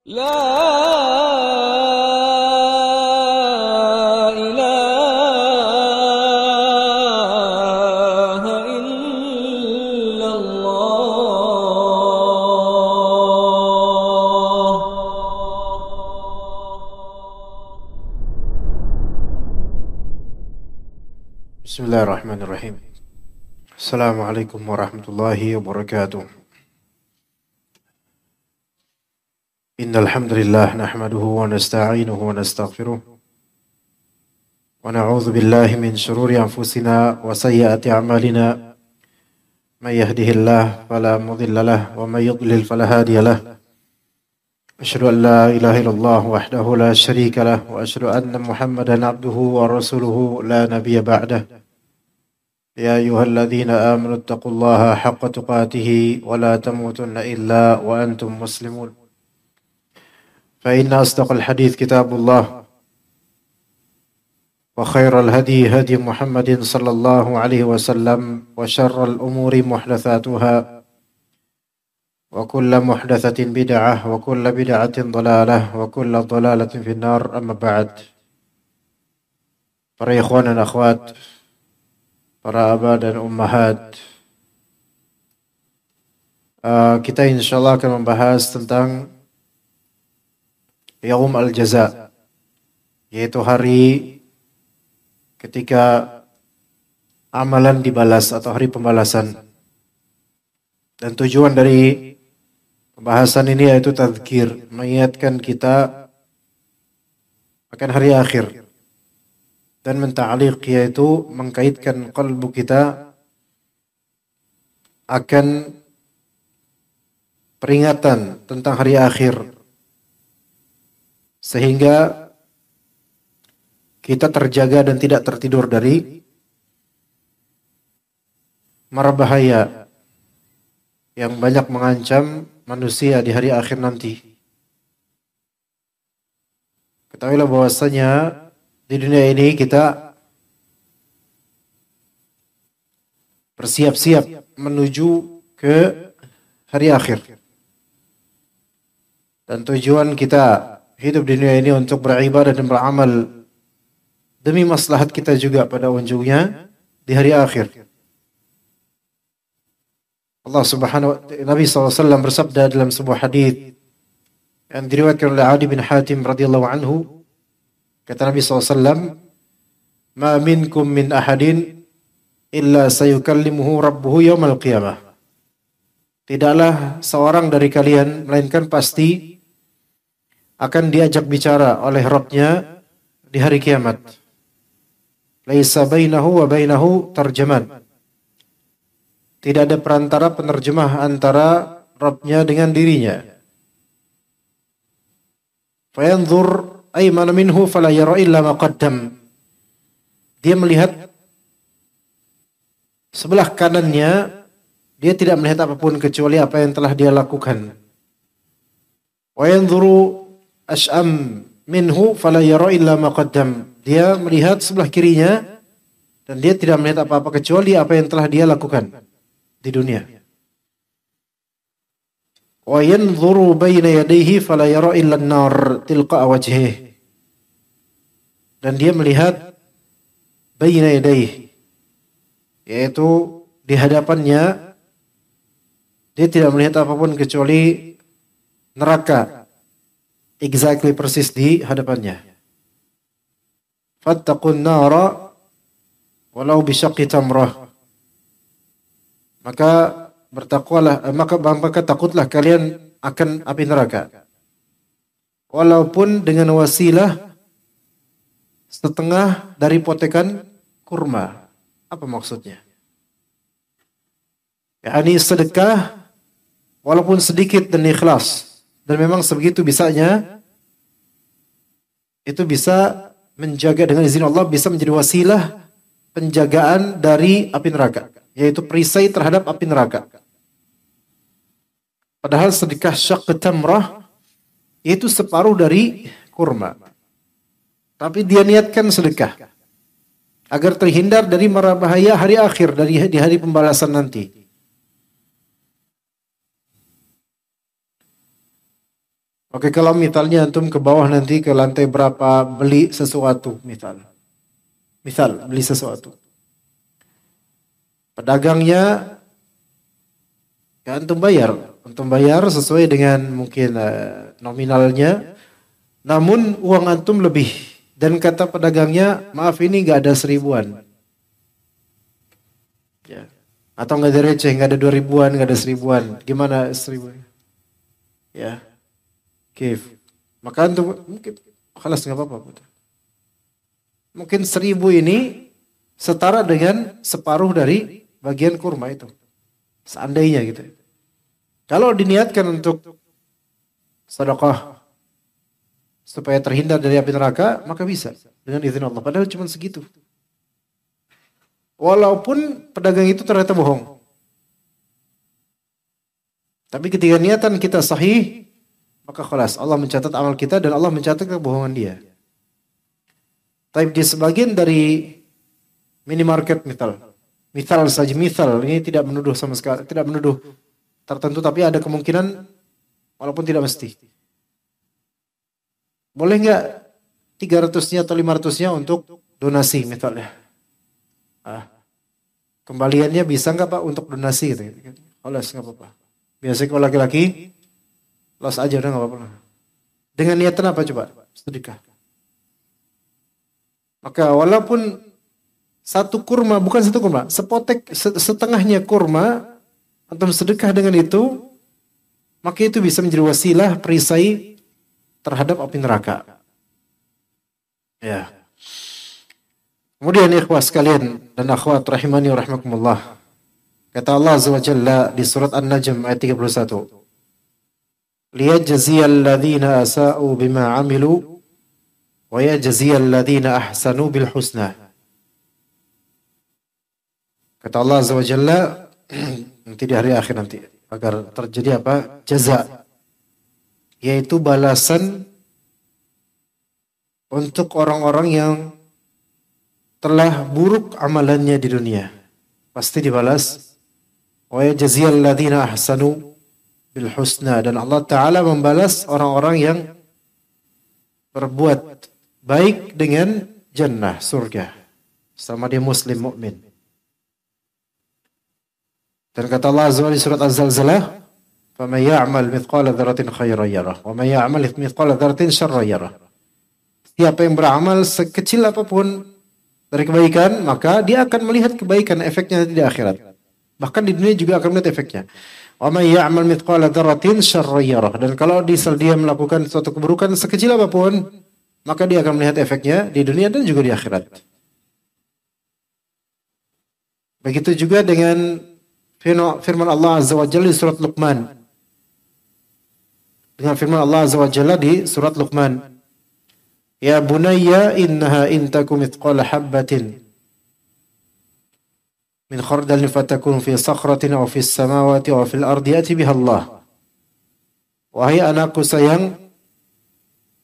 لا إله إلا الله. Bismillahirrahmanirrahim. Assalamualaikum warahmatullahi wabarakatuh. Innal hamdalillah nahmaduhu wa nasta'inuhu wa nastaghfiruh wa na'udzu billahi min shururi anfusina wa sayyiati a'malina. May yahdihillahu fala mudilla lahu wa may yudlil fala hadiya lahu. Asyhadu an la ilaha illallah wahdahu la syarika lahu wa asyhadu anna Muhammadan abduhu wa rasuluhu la nabiyya ba'dahu. يا أيها الذين آمنوا اتقوا الله حق تقاته ولا تموتن إلا وأنتم مسلمون فإن أصدق الحديث كتاب الله وخير الهدي هدي محمد صلى الله عليه وسلم وشر الأمور محدثاتها وكل محدثة بدعة وكل بدعة ضلالة وكل ضلالة في النار. أما بعد. Para ikhwan dan akhwat, para abah dan ummahat, kita insyaallah akan membahas tentang Yaum al-Jaza, yaitu hari ketika amalan dibalas atau hari pembalasan. Dan tujuan dari pembahasan ini yaitu tadzkir, mengingatkan kita akan hari akhir, dan menta'liq, yaitu mengkaitkan qalbu kita akan peringatan tentang hari akhir, sehingga kita terjaga dan tidak tertidur dari mara bahaya yang banyak mengancam manusia di hari akhir nanti. Ketahuilah bahwasanya di dunia ini kita bersiap-siap menuju ke hari akhir. Dan tujuan kita hidup di dunia ini untuk beribadah dan beramal demi maslahat kita juga pada ujungnya di hari akhir. Nabi SAW bersabda dalam sebuah hadis yang diriwayatkan oleh Adi bin Hatim radhiyallahu anhu. Kata Nabi SAW, "Ma minkum min ahadin illa sayukallimuhu rabbuhu yawmal qiyamah." Tidaklah seorang dari kalian melainkan pasti akan diajak bicara oleh Rabb-nya di hari kiamat. Laisa bainahu wa bainahu tarjaman. Tidak ada perantara penerjemah antara Rabb-nya dengan dirinya. Fayanzur aymana minhu fala yara illa ma qaddam. Dia melihat sebelah kanannya, dia tidak melihat apapun kecuali apa yang telah dia lakukan. Wa yanzuru ash'am minhu fala yara illa ma qaddam. Dia melihat sebelah kirinya dan dia tidak melihat apa-apa kecuali apa yang telah dia lakukan di dunia. Wa yanzuru baina yadayhi fala yara illa an-nar tilqa wajhihi. Dan dia melihat baina yadayhi, yaitu di hadapannya, dia tidak melihat apapun kecuali neraka, exactly persis di hadapannya. Fattaqun nara walau bisyaqqi tamrah. Maka takutlah kalian akan api neraka, walaupun dengan wasilah setengah dari potekan kurma. Apa maksudnya? yakni sedekah walaupun sedikit dan ikhlas. Dan memang sebegitu bisanya itu bisa menjaga, dengan izin Allah bisa menjadi wasilah penjagaan dari api neraka, yaitu perisai terhadap api neraka. Padahal sedekah syaq tamrah itu separuh dari kurma. Tapi dia niatkan sedekah agar terhindar dari mara bahaya hari akhir, dari di hari pembalasan nanti. Oke, kalau misalnya antum ke bawah nanti ke lantai berapa beli sesuatu, misal beli sesuatu. Pedagangnya ya antum bayar sesuai dengan mungkin nominalnya. Namun uang antum lebih dan kata pedagangnya, maaf ini nggak ada 1.000-an. Ya. Atau nggak ada receh, nggak ada 2.000-an, nggak ada 1.000-an. Gimana 1.000? Ya. Oke. Maka antum mungkin kelas nggak apa-apa. Mungkin 1.000 ini setara dengan separuh dari bagian kurma itu. Seandainya gitu. Kalau diniatkan untuk sedekah supaya terhindar dari api neraka, maka bisa dengan izin Allah. Padahal cuma segitu. Walaupun pedagang itu ternyata bohong. Tapi ketika niatan kita sahih, maka khalas Allah mencatat amal kita dan Allah mencatat kebohongan dia. Tapi di sebagian dari minimarket misal saja ini tidak menuduh sama sekali, tidak menuduh tertentu, tapi ada kemungkinan walaupun tidak mesti. Boleh nggak 300-nya atau 500-nya untuk donasi misalnya? Kembaliannya bisa nggak Pak untuk donasi gitu? Oles nggak apa-apa. Biasanya kalau laki-laki los aja udah nggak apa-apa. Dengan niatan apa coba? Sedekah. Maka walaupun satu kurma, bukan satu kurma, sepotek setengahnya kurma, antum sedekah dengan itu, maka itu bisa menjadi wasilah perisai terhadap api neraka. Ya. Kemudian ikhwah sekalian dan akhwat rahimani wa rahmakumullah. Kata Allah Azza wa Jalla di surat An-Najm ayat 31. Liyajziyal ladzina asa'u bima 'amilu wa yajziyal ladzina ahsanu bil husna. Kata Allah Azza wa Jalla nanti di hari akhir nanti agar terjadi apa? Jaza, yaitu balasan untuk orang-orang yang telah buruk amalannya di dunia. Pasti dibalas. Wa yajziyal ladzina ahsanu bil husna, dan Allah Ta'ala membalas orang-orang yang berbuat baik dengan jannah, surga, sama dia muslim mukmin. Dan kata Allah Azza wa Jalla di surat Az-Zalzalah, "Faman ya'mal mithqala dzarratin khairan yarah, wa man ya'mal mithqala dzarratin syarran yarah." Siapa yang beramal sekecil apapun dari kebaikan, maka dia akan melihat kebaikan efeknya nanti di akhirat. Bahkan di dunia juga akan melihat efeknya. Wa may ya'mal mithqala dzarratin syarran yarah. Dan kalau dia melakukan suatu keburukan sekecil apapun, maka dia akan melihat efeknya di dunia dan juga di akhirat. Begitu juga dengan firman Allah Azza wa Jalla di surat Luqman. Dengan firman Allah Azza wa Jalla di surat Luqman. Ya bunayya innaha in takum mithqala habbatin min khardalin fatakun fi sakhratin aw fis samawati aw fil ardi ya'ti biha Allah. Wahai anakku sayang,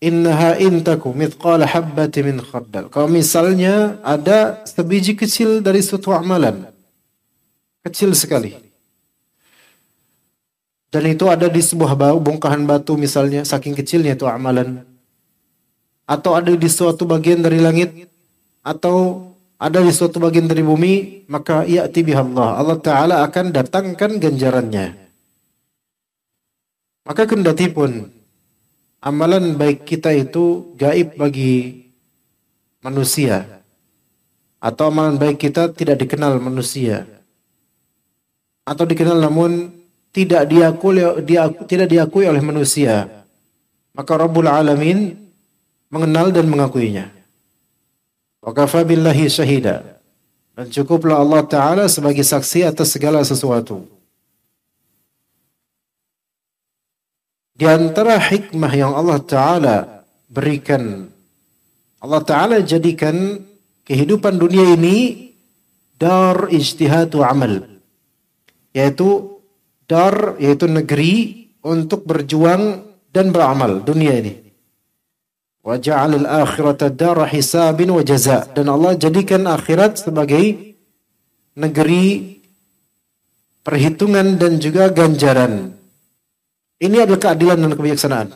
innaha in takum mithqala habbatin min khardal. Kalau misalnya ada sebiji kecil dari suatu amalan, kecil sekali, dan itu ada di sebuah bongkahan batu misalnya, saking kecilnya itu amalan, atau ada di suatu bagian dari langit, atau ada di suatu bagian dari bumi, maka ya'ti biha Allah Ta'ala akan datangkan ganjarannya. Maka kendati pun amalan baik kita itu gaib bagi manusia, atau amalan baik kita tidak dikenal manusia, atau dikenal namun tidak diakui oleh manusia, maka Rabbul Alamin mengenal dan mengakuinya. Wa kafa billahi syahida, dan cukuplah Allah Ta'ala sebagai saksi atas segala sesuatu. Di antara hikmah yang Allah Ta'ala berikan, Allah Ta'ala jadikan kehidupan dunia ini dar ijtihad wa amal, yaitu negeri untuk berjuang dan beramal dunia ini. Wa ja'alal akhirata dara hisabin wa jaza, dan Allah jadikan akhirat sebagai negeri perhitungan dan juga ganjaran. Ini adalah keadilan dan kebijaksanaan.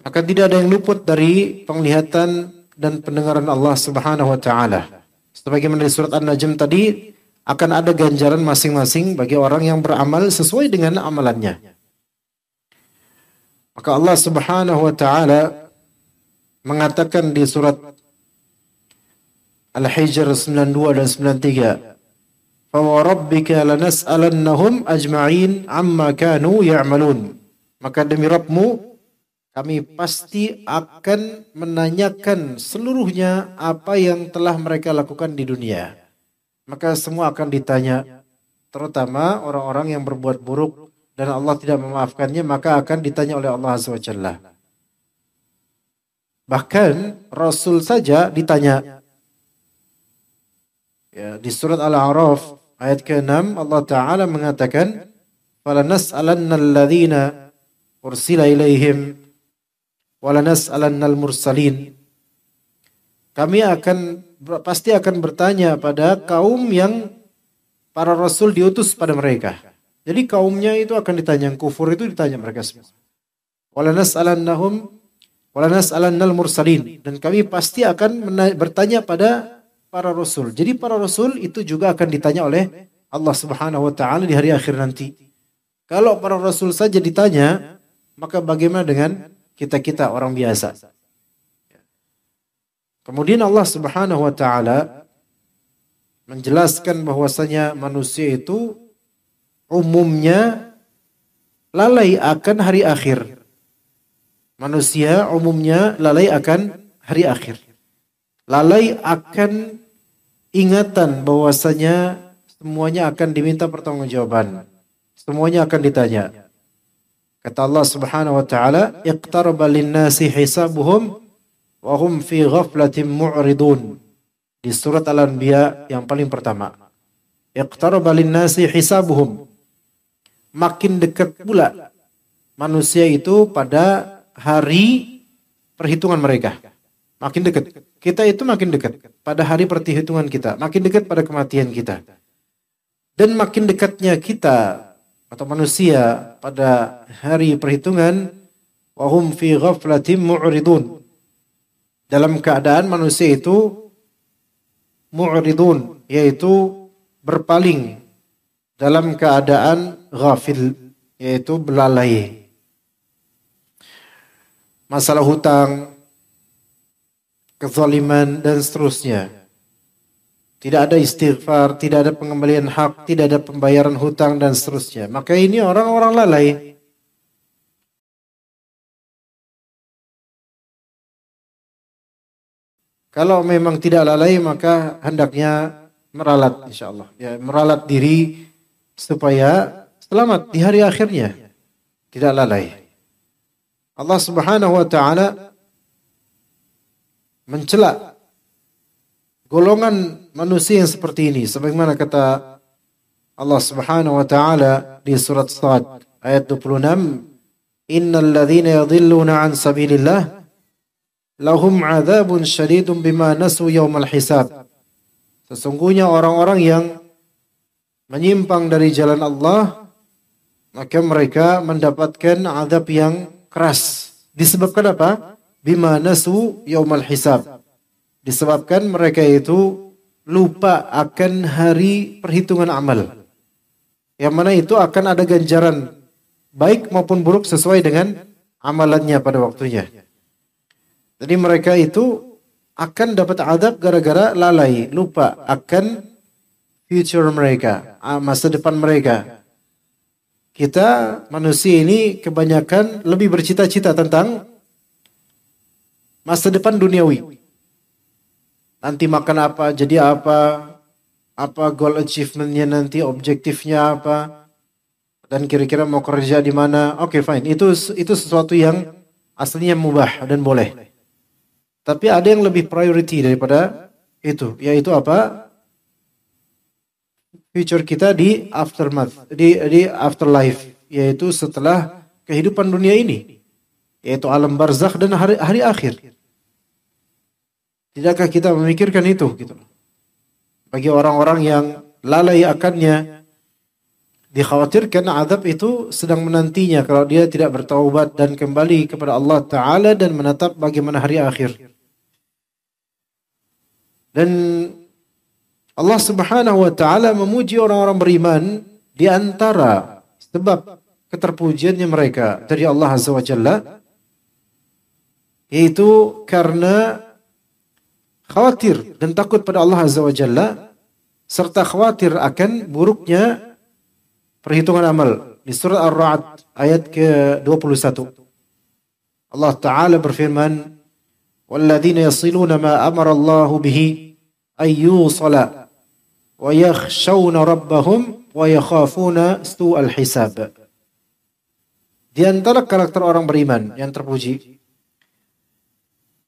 Maka tidak ada yang luput dari penglihatan dan pendengaran Allah Subhanahu wa taala. Sebagaimana di surat An-Najm tadi, akan ada ganjaran masing-masing bagi orang yang beramal sesuai dengan amalannya. Maka Allah Subhanahu wa taala mengatakan di surat Al-Hijr 92 dan 93, "Fa wa rabbika lanas'alannahum ajma'in amma kanu ya'malun." Maka demi Rabbmu, kami pasti akan menanyakan seluruhnya apa yang telah mereka lakukan di dunia. Maka semua akan ditanya, terutama orang-orang yang berbuat buruk dan Allah tidak memaafkannya, maka akan ditanya oleh Allah Azza wa Jalla. Bahkan Rasul saja ditanya. Ya, di surat Al-A'raf ayat ke-6 Allah Ta'ala mengatakan, "Falanas'alanna alladhina ursila ilaihim walanas'alannal mursalin." Kami pasti akan bertanya pada kaum yang para rasul diutus pada mereka. Jadi kaumnya itu akan ditanya, yang kufur itu ditanya mereka semua. Walanas'alannal mursalin, dan kami pasti akan bertanya pada para rasul. Jadi para rasul itu juga akan ditanya oleh Allah Subhanahu wa taala di hari akhir nanti. Kalau para rasul saja ditanya, maka bagaimana dengan kita orang biasa? Kemudian Allah Subhanahu wa taala menjelaskan bahwasanya manusia itu umumnya lalai akan hari akhir. Manusia umumnya lalai akan hari akhir. Lalai akan ingatan bahwasanya semuanya akan diminta pertanggungjawaban. Semuanya akan ditanya. Kata Allah Subhanahu wa taala, "Iqtaraba lin-nasi hisabuhum wa hum fi ghaflatin mu'ridun." Di surat Al-Anbiya yang paling pertama. Iqtaraba lin-nasi hisabuhum. Makin dekat pula manusia itu pada hari perhitungan mereka. Makin dekat. Kita itu makin dekat pada hari perhitungan kita, makin dekat pada kematian kita. Dan makin dekatnya kita atau manusia pada hari perhitungan, wahum fi ghaflatin mu'ridun. Dalam keadaan manusia itu mu'ridun, yaitu berpaling dalam keadaan ghafil, yaitu belalai. Masalah hutang, kezaliman dan seterusnya. Tidak ada istighfar, tidak ada pengembalian hak, tidak ada pembayaran hutang dan seterusnya. Maka ini orang-orang lalai. Kalau memang tidak lalai, maka hendaknya meralat, insyaallah. Ya, meralat diri supaya selamat di hari akhirnya. Tidak lalai. Allah Subhanahu wa taala mencela golongan manusia yang seperti ini, sebagaimana kata Allah Subhanahu wa taala di surat Shad ayat 26, "Innal ladzina yadhilluna 'an sabilillah lahum 'adzabun syadidun bima nasu yaumal hisab." Sesungguhnya orang-orang yang menyimpang dari jalan Allah, maka mereka mendapatkan azab yang keras. Disebabkan apa? Bima nasu yaumal hisab. Disebabkan mereka itu lupa akan hari perhitungan amal. Yang mana itu akan ada ganjaran baik maupun buruk sesuai dengan amalannya pada waktunya. Jadi mereka itu akan dapat azab gara-gara lalai, lupa akan future mereka, masa depan mereka. Kita manusia ini kebanyakan lebih bercita-cita tentang masa depan duniawi. Nanti makan apa, jadi apa goal achievementnya nanti, objektifnya apa, dan kira-kira mau kerja di mana. Oke, fine. Itu sesuatu yang aslinya mubah dan boleh. Tapi ada yang lebih priority daripada itu, yaitu apa? Future kita di aftermath, di afterlife, yaitu setelah kehidupan dunia ini, yaitu alam barzakh dan hari akhir. Tidakkah kita memikirkan itu gitu? Bagi orang-orang yang lalai akannya dikhawatirkan azab itu sedang menantinya kalau dia tidak bertaubat dan kembali kepada Allah Ta'ala dan menatap bagaimana hari akhir. Dan Allah Subhanahu wa Ta'ala memuji orang-orang beriman di antara sebab keterpujiannya mereka dari Allah Azza wa Jalla, yaitu karena khawatir dan takut pada Allah Azza wa Jalla, serta khawatir akan buruknya perhitungan amal. Di surah Ar-Ra'd ayat ke-21. Allah Ta'ala berfirman, وَالَّذِينَ يَصِلُونَ مَا أَمَرَ اللَّهُ بِهِ أَيُّوصَلَ وَيَخْشَوْنَ رَبَّهُمْ وَيَخَافُونَ سُوءَ الْحِسَابِ. Di antara karakter orang beriman yang terpuji,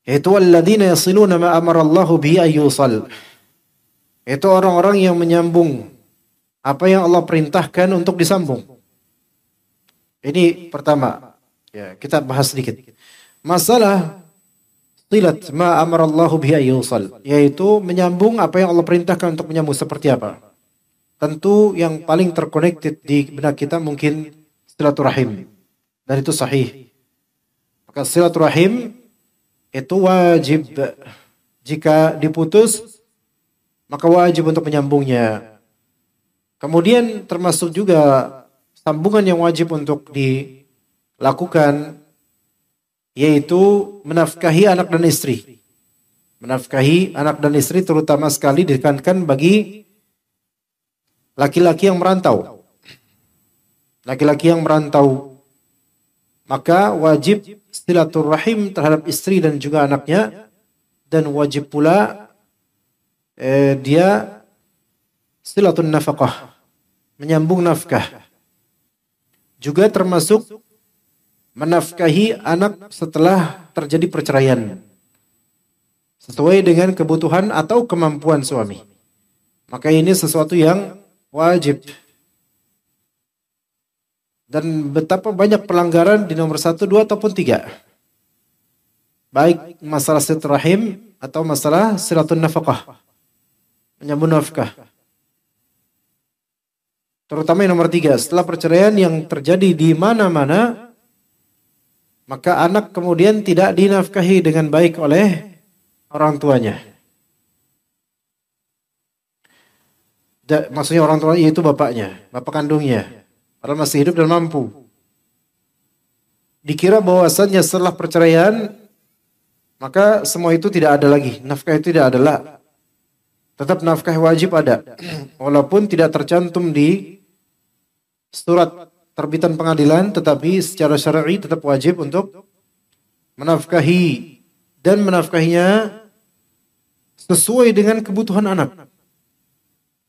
yaitu alladzina yasiluna ma amarallahu bihi ayyusal. Itu orang-orang yang menyambung apa yang Allah perintahkan untuk disambung. Ini pertama. Ya, kita bahas sedikit. Masalah silat ma amarallahu bihi ayyusal, yaitu menyambung apa yang Allah perintahkan untuk menyambung seperti apa. Tentu yang paling terconnected di benak kita mungkin silaturahim. Dan itu sahih. Maka silaturahim itu wajib. Jika diputus, maka wajib untuk menyambungnya. Kemudian termasuk juga sambungan yang wajib untuk dilakukan, yaitu menafkahi anak dan istri. Menafkahi anak dan istri terutama sekali ditekankan bagi laki-laki yang merantau. Laki-laki yang merantau, maka wajib silaturahim terhadap istri dan juga anaknya, dan wajib pula dia silatun nafkah, menyambung nafkah. Juga termasuk menafkahi anak setelah terjadi perceraian sesuai dengan kebutuhan atau kemampuan suami. Maka ini sesuatu yang wajib. Dan betapa banyak pelanggaran di nomor 1, 2, ataupun 3. Baik masalah silaturahim atau masalah silatun nafkah, menyambung nafkah. Terutama yang nomor 3, setelah perceraian yang terjadi di mana-mana, maka anak kemudian tidak dinafkahi dengan baik oleh orang tuanya. Maksudnya orang tuanya itu bapaknya, bapak kandungnya. Padahal masih hidup dan mampu. Dikira bahwasannya setelah perceraian, maka semua itu tidak ada lagi. Nafkah itu tidak ada. Tetap nafkah wajib ada. Walaupun tidak tercantum di surat terbitan pengadilan, tetapi secara syar'i tetap wajib untuk menafkahi. Dan menafkahinya sesuai dengan kebutuhan anak.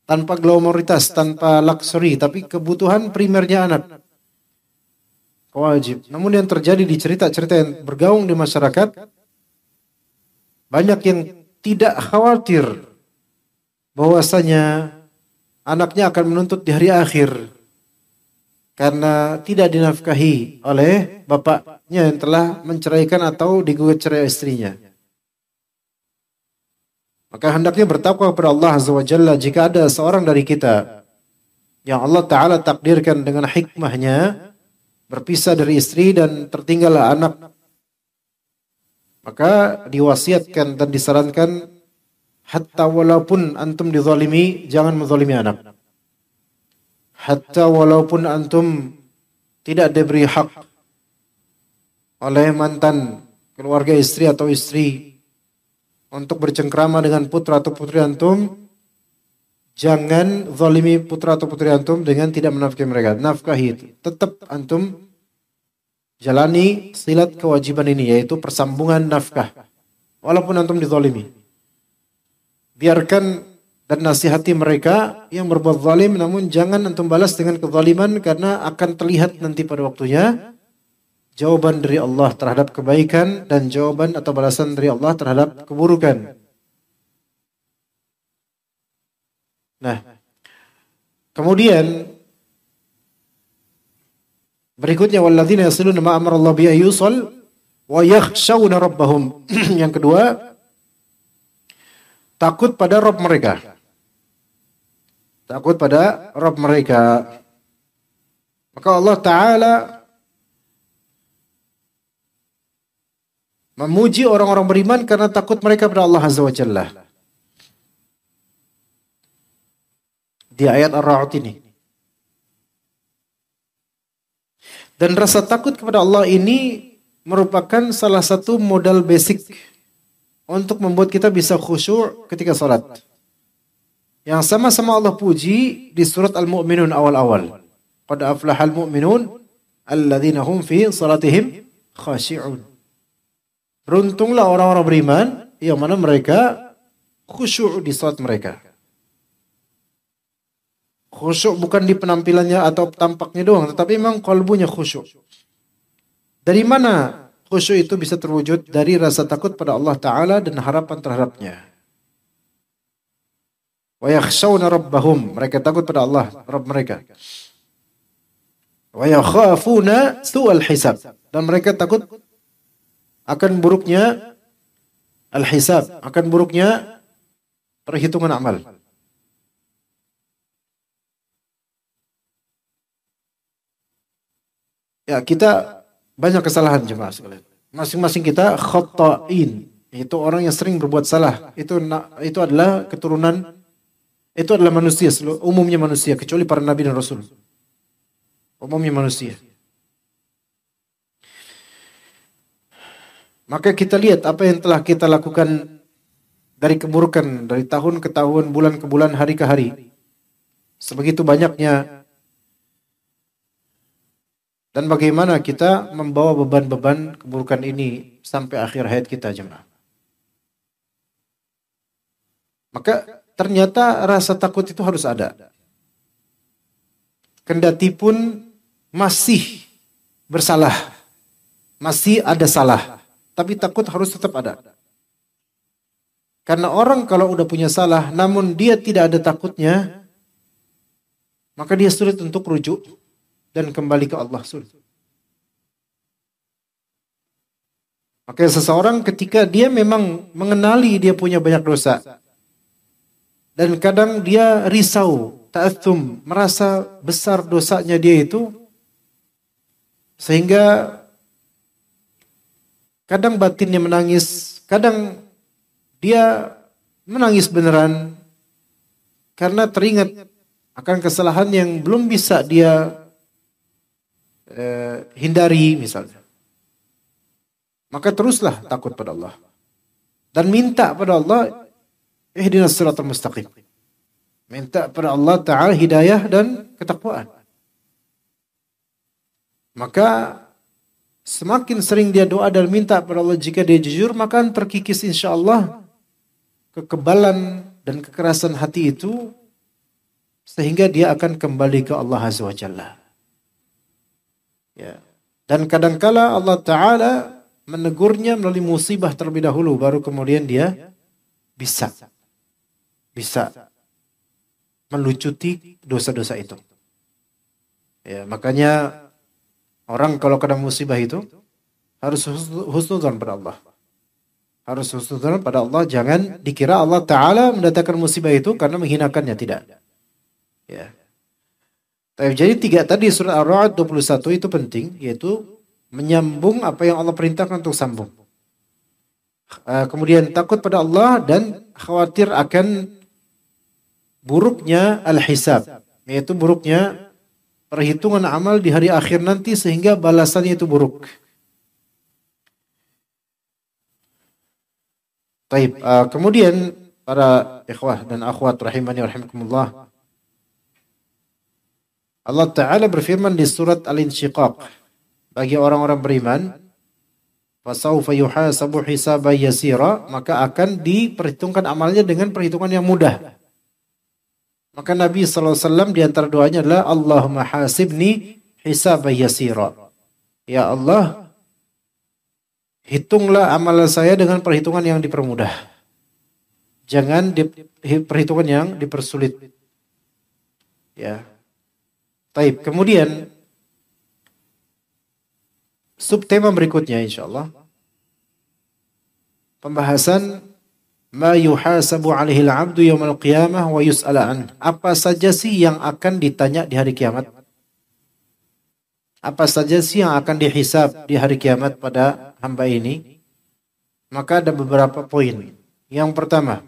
Tanpa glamoritas, tanpa luxury, tapi kebutuhan primernya anak. Wajib. Namun yang terjadi di cerita-cerita yang bergaung di masyarakat, banyak yang tidak khawatir bahwasanya anaknya akan menuntut di hari akhir karena tidak dinafkahi oleh bapaknya yang telah menceraikan atau digugat cerai istrinya. Maka hendaknya bertakwa kepada Allah Azza wa Jalla jika ada seorang dari kita yang Allah Ta'ala takdirkan dengan hikmahnya berpisah dari istri dan tertinggal anak, maka diwasiatkan dan disarankan hatta walaupun antum dizalimi, jangan menzalimi anak. Hatta walaupun antum tidak diberi hak oleh mantan keluarga istri atau istri untuk bercengkrama dengan putra atau putri antum, jangan zalimi putra atau putri antum dengan tidak menafkahi mereka. Nafkahi itu. Tetap antum jalani silat kewajiban ini, yaitu persambungan nafkah. Walaupun antum dizalimi. Biarkan dan nasihati mereka yang berbuat zalim, namun jangan antum balas dengan kezaliman, karena akan terlihat nanti pada waktunya jawaban dari Allah terhadap kebaikan dan jawaban atau balasan dari Allah terhadap keburukan. Nah, kemudian berikutnya walladzina yasiluna ma amara Allah bi ayyusal wa yakhshawna rabbahum. Yang kedua, takut pada Rabb mereka. Takut pada Rabb mereka. Maka Allah Ta'ala memuji orang-orang beriman karena takut mereka pada Allah Azza wa Jalla. Di ayat Ar-Ra'd ini. Dan rasa takut kepada Allah ini merupakan salah satu modal basic untuk membuat kita bisa khusyuk ketika salat. Yang sama-sama Allah puji di surat Al-Mu'minun awal-awal. Qad aflahal mu'minun alladzina hum fi salatihim khashi'un. Beruntunglah orang-orang beriman yang mana mereka khusyuk di salat mereka. Khusyuk bukan di penampilannya atau tampaknya doang, tetapi memang qalbunya khusyuk. Dari mana khusyuk itu bisa terwujud? Dari rasa takut pada Allah Ta'ala dan harapan terhadapnya. Wa yakhshawna rabbahum, mereka takut pada Allah, Rabb mereka. Wa yakhafuna su'al hisab, dan mereka takut akan buruknya al-hisab, akan buruknya perhitungan amal. Ya, kita banyak kesalahan jemaah sekalian. Masing-masing kita khata'in, itu orang yang sering berbuat salah. Itu adalah keturunan, itu adalah manusia, umumnya manusia, kecuali para nabi dan rasul. Umumnya manusia. Maka kita lihat apa yang telah kita lakukan dari keburukan, dari tahun ke tahun, bulan ke bulan, hari ke hari. Sebegitu banyaknya. Dan bagaimana kita membawa beban-beban keburukan ini sampai akhir hayat kita, jemaah. Maka ternyata rasa takut itu harus ada. Kendati pun masih bersalah, masih ada salah, tapi takut harus tetap ada. Karena orang kalau udah punya salah, namun dia tidak ada takutnya, maka dia sulit untuk rujuk dan kembali ke Allah, sulit. Maka seseorang ketika dia memang mengenali dia punya banyak dosa, dan kadang dia risau, ta'athum, merasa besar dosanya dia itu, sehingga kadang batinnya menangis, kadang dia menangis beneran, karena teringat akan kesalahan yang belum bisa dia hindari misalnya. Maka teruslah takut pada Allah. Dan minta pada Allah, ihdinas siratal mustaqim. Minta pada Allah Ta'ala hidayah dan ketakwaan. Maka semakin sering dia doa dan minta pada Allah, jika dia jujur, maka terkikis insyaAllah kekebalan dan kekerasan hati itu, sehingga dia akan kembali ke Allah Azza wa Jalla. Ya. Dan kadangkala Allah Ta'ala menegurnya melalui musibah terlebih dahulu, baru kemudian dia bisa melucuti dosa-dosa itu. Ya, makanya orang kalau kena musibah itu harus husnudzon pada Allah. Harus husnudzon pada Allah, jangan dikira Allah Ta'ala mendatangkan musibah itu karena menghinakannya, tidak. Ya. Jadi 3 tadi surah Ar-Ra'd 21 itu penting, yaitu menyambung apa yang Allah perintahkan untuk sambung. Kemudian takut pada Allah dan khawatir akan buruknya al-hisab, yaitu buruknya perhitungan amal di hari akhir nanti, sehingga balasannya itu buruk. Taib. Kemudian para ikhwah dan akhwat rahimani wa rahimakumullah, Allah Ta'ala berfirman di surat Al-Insyiqaq, bagi orang-orang beriman, fasawfa yuhasabu hisaban yasira, maka akan diperhitungkan amalnya dengan perhitungan yang mudah. Maka Nabi SAW di antara doanya adalah Allahumma hasibni hisaban yasira. Ya Allah, hitunglah amal saya dengan perhitungan yang dipermudah. Jangan perhitungan yang dipersulit. Ya. Taib. Kemudian subtema berikutnya insyaallah, pembahasan ma yuhasabu alaihi al-'abdu yaumal qiyamah wa yus'ala an. Apa saja sih yang akan ditanya di hari kiamat? apa saja sih yang akan dihisab di hari kiamat pada hamba ini? Maka ada beberapa poin. Yang pertama,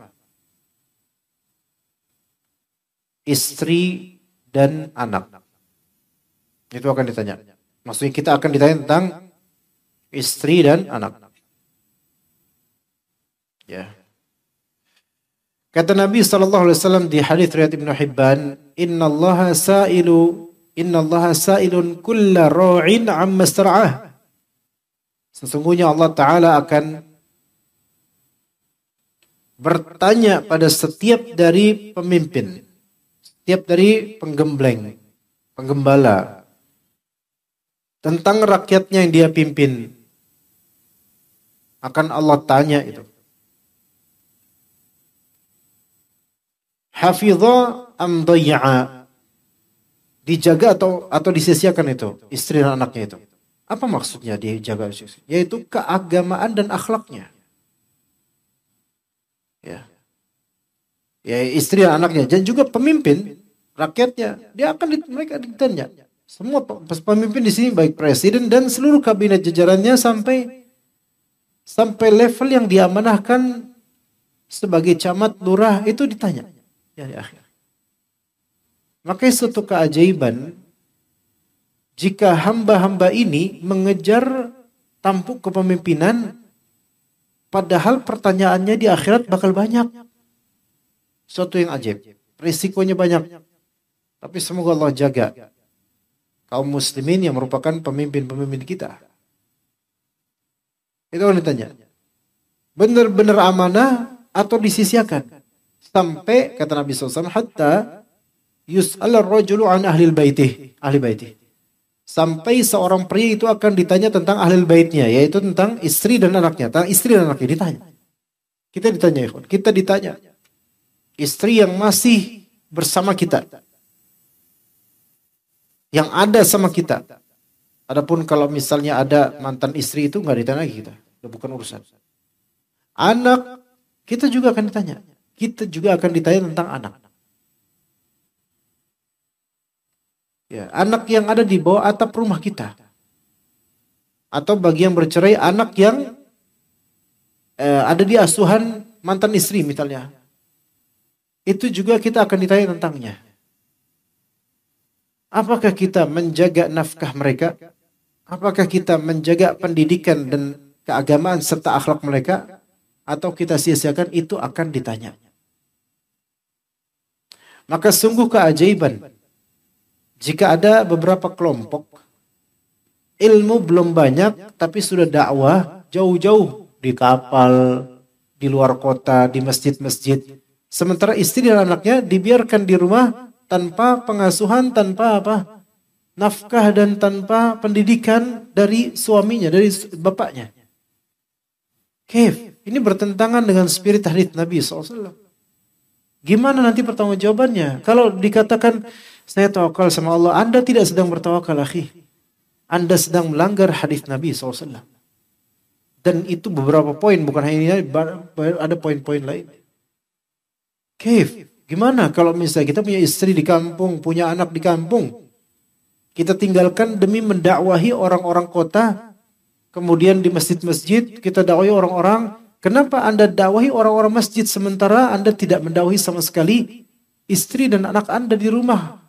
istri dan anak. Itu akan ditanya. Maksudnya kita akan ditanya tentang istri dan anak. Ya. Kata Nabi SAW di hadits riwayat Ibnu Hibban, Innallaha sa'ilun kulla ra'in amma star'ah. Sesungguhnya Allah Ta'ala akan bertanya pada setiap dari pemimpin, setiap dari penggembleng, penggembala, tentang rakyatnya yang dia pimpin. Akan Allah tanya itu. Hafidha am dayya'a, dijaga atau disia-siakan itu istri dan anaknya itu. Apa maksudnya dijaga? Yaitu keagamaan dan akhlaknya. Ya. Ya, istri dan anaknya dan juga pemimpin rakyatnya, mereka ditanya. Semua pemimpin di sini baik presiden dan seluruh kabinet jajarannya sampai level yang diamanahkan sebagai camat lurah itu ditanya. Ya, akhir. Makanya suatu keajaiban jika hamba-hamba ini mengejar tampuk kepemimpinan, padahal pertanyaannya di akhirat bakal banyak. Suatu yang ajaib. Risikonya banyak. Tapi semoga Allah jaga kaum muslimin yang merupakan pemimpin-pemimpin kita. Itu yang ditanya. Benar-benar amanah atau disisiakan? Sampai kata Nabi SAW, hatta yus'al ar-rajulu an ahli baitih. Sampai seorang pria itu akan ditanya tentang ahli baitnya, yaitu tentang istri dan anaknya. Tentang istri dan anaknya ditanya. Kita ditanya. Istri yang masih bersama kita, yang ada sama kita. Adapun kalau misalnya ada mantan istri itu nggak ditanya lagi kita, udah bukan urusan. Anak kita juga akan ditanya. Kita juga akan ditanya tentang anak. Ya, anak yang ada di bawah atap rumah kita. Atau bagi yang bercerai, anak yang ada di asuhan mantan istri misalnya. Itu juga kita akan ditanya tentangnya. Apakah kita menjaga nafkah mereka? Apakah kita menjaga pendidikan dan keagamaan serta akhlak mereka? Atau kita sia-siakan? Itu akan ditanya. Maka sungguh keajaiban jika ada beberapa kelompok ilmu belum banyak tapi sudah dakwah jauh-jauh di kapal, di luar kota, di masjid-masjid. Sementara istri dan anaknya dibiarkan di rumah tanpa pengasuhan, tanpa nafkah dan tanpa pendidikan dari suaminya, dari bapaknya. Ini bertentangan dengan spirit hadits Nabi SAW. Gimana nanti pertanggungjawabannya? Kalau dikatakan saya tawakal sama Allah, Anda tidak sedang bertawakal, akhi. Anda sedang melanggar hadits Nabi SAW. Dan itu beberapa poin, bukan hanya ini, ada poin-poin lain. Gimana kalau misalnya kita punya istri di kampung, punya anak di kampung, kita tinggalkan demi mendakwahi orang-orang kota, kemudian di masjid-masjid kita dakwahi orang-orang. Kenapa Anda dakwahi orang-orang masjid sementara Anda tidak mendakwahi sama sekali istri dan anak Anda di rumah?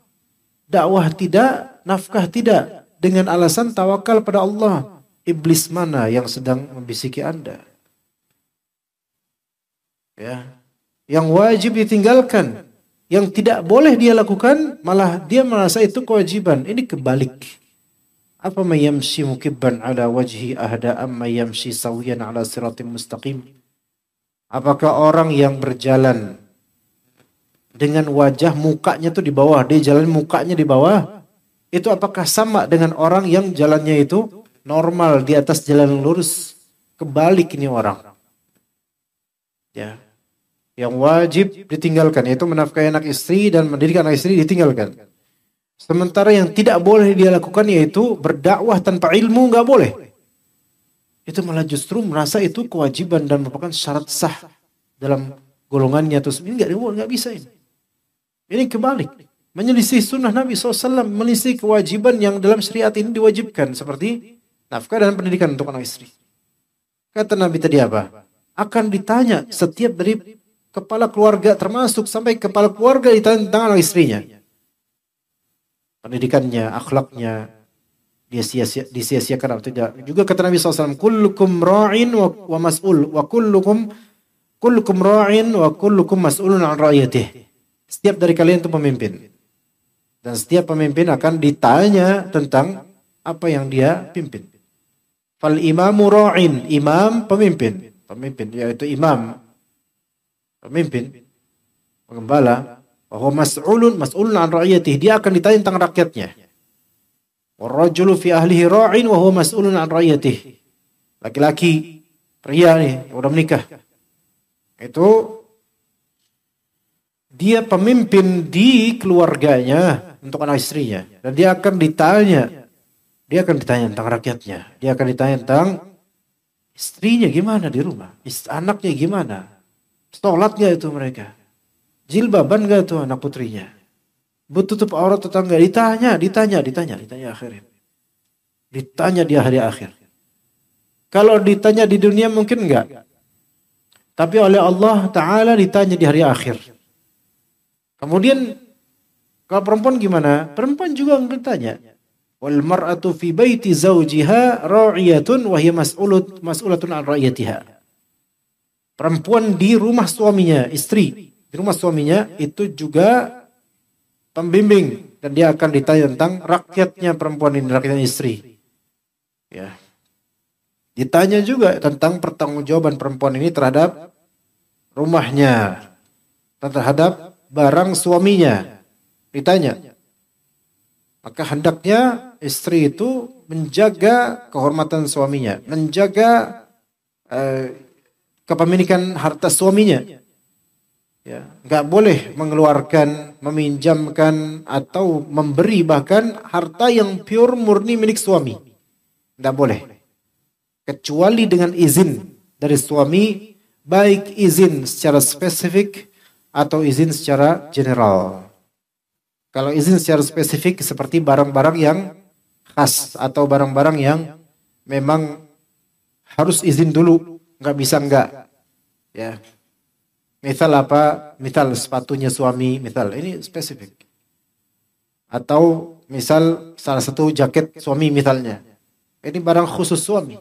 Dakwah tidak, nafkah tidak, dengan alasan tawakal pada Allah. Iblis mana yang sedang membisiki Anda? Ya. Yang wajib ditinggalkan, yang tidak boleh dia lakukan, malah dia merasa itu kewajiban. Ini kebalik. Apa mayamshi mukibban ala wajhi ahda amma yamshi sawiyan ala siratim mustaqim? Apakah orang yang berjalan dengan wajah mukanya itu di bawah, dia jalan mukanya di bawah, itu apakah sama dengan orang yang jalannya itu normal di atas jalan lurus? Kebalik ini orang. Ya. Yang wajib ditinggalkan yaitu menafkahi anak istri dan mendidik anak istri ditinggalkan. Sementara yang tidak boleh dia lakukan yaitu berdakwah tanpa ilmu, nggak boleh. Itu malah justru merasa itu kewajiban dan merupakan syarat sah dalam golongannya. Terus ini nggak bisa ini. Ini kebalik. menyelisih sunnah Nabi SAW, menyelisih kewajiban yang dalam syariat ini diwajibkan, seperti nafkah dan pendidikan untuk anak istri. Kata Nabi tadi apa? Akan ditanya setiap dari kepala keluarga, termasuk sampai kepala keluarga ditanya tentang anak istrinya. Pendidikannya, akhlaknya, dia disia-siakan atau tidak. Juga kata Nabi SAW, kullukum ra'in wa mas'ul, wa kullukum ra'in wa kullukum mas'ulun an ra'iyatih. Setiap dari kalian itu pemimpin. Dan setiap pemimpin akan ditanya tentang apa yang dia pimpin. Fal imamu ra'in, imam pemimpin, yaitu imam, pemimpin, penggembala. Bahwa mas'ulun an ra'iyatih, dia akan ditanya tentang rakyatnya. Warrajulu fi ahlihi ra'in wa huwa mas'ulun an ra'iyatih. Laki-laki, pria nih, yang udah menikah, itu dia pemimpin di keluarganya untuk anak istrinya, dan dia akan ditanya tentang rakyatnya. Dia akan ditanya tentang istrinya gimana di rumah, anaknya gimana, sholat gak itu mereka, jilbaban gak itu anak putrinya, tutup aurat tetangga, ditanya akhirin. Ditanya di hari akhir. Kalau ditanya di dunia mungkin enggak, tapi oleh Allah Ta'ala ditanya di hari akhir. Kemudian kalau perempuan gimana? Perempuan juga ditanya. Wal mar'atu fi baiti zawjiha ra'iyatun wa hiya mas'ulatun an ra'iyatiha. Perempuan di rumah suaminya, istri di rumah suaminya itu juga pembimbing, dan dia akan ditanya tentang rakyatnya perempuan ini, rakyatnya istri. Ya. Ditanya juga tentang pertanggungjawaban perempuan ini terhadap rumahnya, terhadap barang suaminya, ditanya. Maka hendaknya istri itu menjaga kehormatan suaminya, menjaga kepemilikan harta suaminya. Ya, nggak boleh mengeluarkan, meminjamkan atau memberi bahkan harta yang pure murni milik suami. Nggak boleh. Kecuali dengan izin dari suami, baik izin secara spesifik atau izin secara general. Kalau izin secara spesifik seperti barang-barang yang khas atau barang-barang yang memang harus izin dulu, nggak bisa nggak. Ya. Misal apa? Misal sepatunya suami, misal ini spesifik. Atau misal salah satu jaket suami misalnya. Ini barang khusus suami.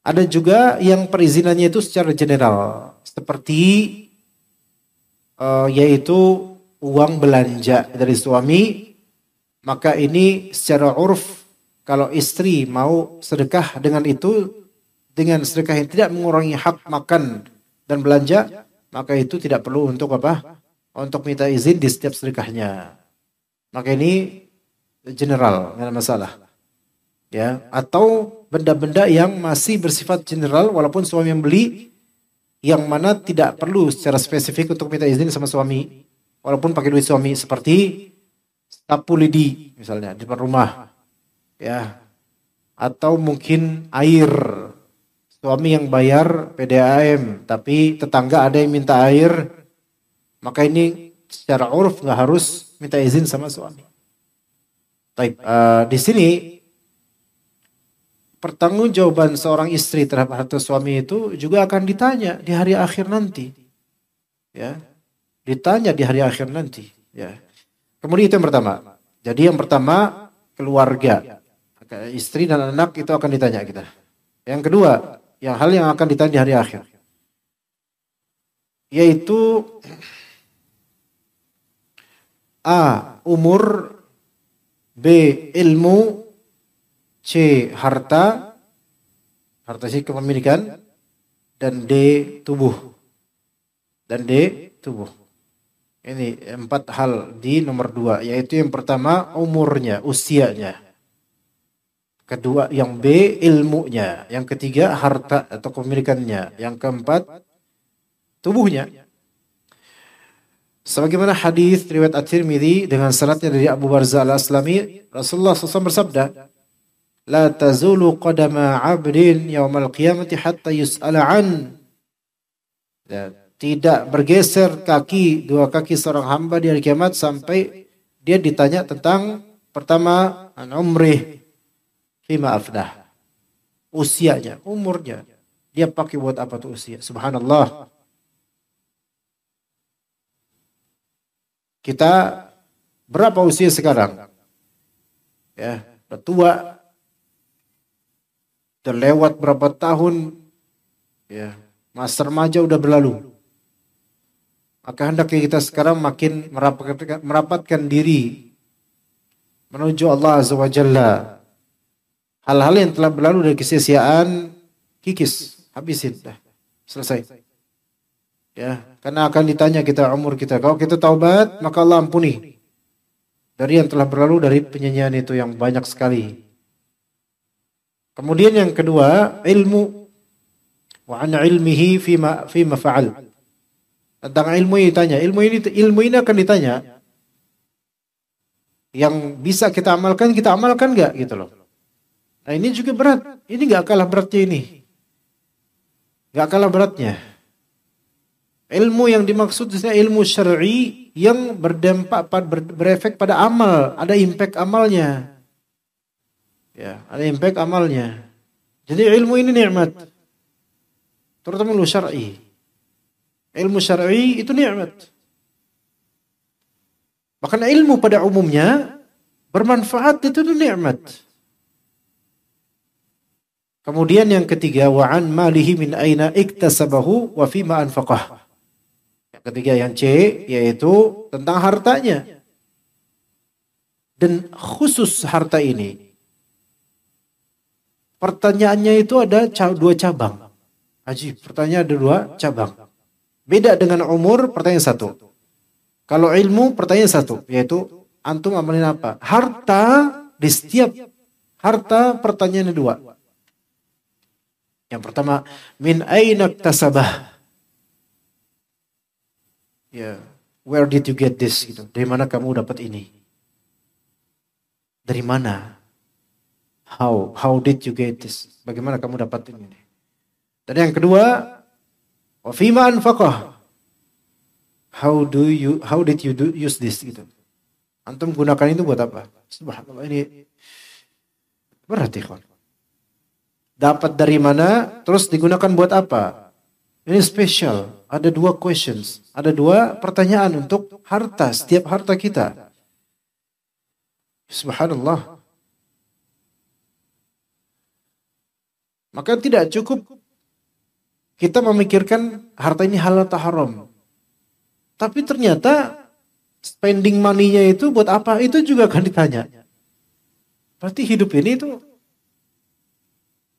Ada juga yang perizinannya itu secara general, seperti yaitu uang belanja dari suami. Maka ini secara urf, kalau istri mau sedekah dengan itu, dengan sedekah yang tidak mengurangi hak makan dan belanja, maka itu tidak perlu untuk apa? Untuk minta izin di setiap sedekahnya. Maka ini general, tidak ada masalah. Ya, atau benda-benda yang masih bersifat general walaupun suami yang beli, yang mana tidak perlu secara spesifik untuk minta izin sama suami walaupun pakai duit suami, seperti sapu lidi misalnya di depan rumah. Ya. Atau mungkin air. Suami yang bayar PDAM, tapi tetangga ada yang minta air, maka ini secara urf nggak harus minta izin sama suami. Di sini pertanggungjawaban seorang istri terhadap harta suami itu juga akan ditanya di hari akhir nanti. Ya, ditanya di hari akhir nanti. Ya. Kemudian itu yang pertama. Jadi yang pertama keluarga, istri dan anak itu akan ditanya kita. Yang kedua, hal yang akan ditanya di hari akhir, yaitu A. Umur, B. Ilmu, C. Harta sih kepemilikan, dan D. Tubuh. Ini 4 hal di nomor 2, yaitu yang pertama umurnya, usianya. Kedua, yang B, ilmunya. Yang ketiga, harta atau kepemilikannya. Yang keempat, tubuhnya. Sebagaimana hadis riwayat At-Tirmidzi dengan sanadnya dari Abu Barzah Al-Aslami, Rasulullah SAW bersabda, "La tazulu qadama 'abdin yaumal qiyamati hatta yus'ala an." Ya, Tidak bergeser dua kaki seorang hamba di hari kiamat sampai dia ditanya tentang pertama an umrih fima afnah. Usianya, umurnya. Dia pakai buat apa tuh usia? Subhanallah. Kita berapa usia sekarang? Ya, udah tua. Terlewat berapa tahun? Ya, masa remaja udah berlalu. Maka hendaknya kita sekarang makin merapatkan diri menuju Allah Azza wa Jalla. Hal-hal yang telah berlalu dari kesia-siaan kikis, habisin dah. Selesai. Ya, karena akan ditanya kita umur kita. Kalau kita taubat, maka Allah ampuni dari yang telah berlalu dari penyanyian itu yang banyak sekali. Kemudian yang kedua, ilmu wa an ilmihi fima fa'al. Tentang ilmu ini ditanya, ilmu ini akan ditanya. Yang bisa kita amalkan enggak gitu loh. Nah, ini juga berat. Ini enggak kalah beratnya ini. Enggak kalah beratnya. Ilmu yang dimaksud adalah ilmu syar'i yang berdampak berefek pada amal, ada impact amalnya. Ya, ada impact amalnya. Jadi ilmu ini nikmat. Terutama ilmu syar'i. Ilmu syar'i itu nikmat. Bahkan ilmu pada umumnya bermanfaat itu nikmat. Kemudian yang ketiga, wa an malihi min aina iktasabahu wa fima anfaqah. Yang ketiga yang C yaitu tentang hartanya. Dan khusus harta ini. Pertanyaannya itu ada dua cabang. Ajib, pertanyaan ada dua cabang. Beda dengan umur, pertanyaan satu. Kalau ilmu, pertanyaan satu. Yaitu, antum amalin apa? Harta, di setiap harta, pertanyaannya dua. Yang pertama, min aina iktasabah. Ya, where did you get this? Gitu. Dari mana kamu dapat ini? Dari mana? How did you get this? Bagaimana kamu dapat ini? Dan yang kedua, wa fima anfaqah. How did you use this gitu. Antum gunakan itu buat apa? Subhanallah, ini berat ikhwan. Dapat dari mana, terus digunakan buat apa? Ini spesial. Ada dua questions, ada dua pertanyaan untuk harta, setiap harta kita. Subhanallah. Maka tidak cukup kita memikirkan harta ini halal atau haram. Tapi ternyata spending money-nya itu buat apa? Itu juga akan ditanya. Berarti hidup ini itu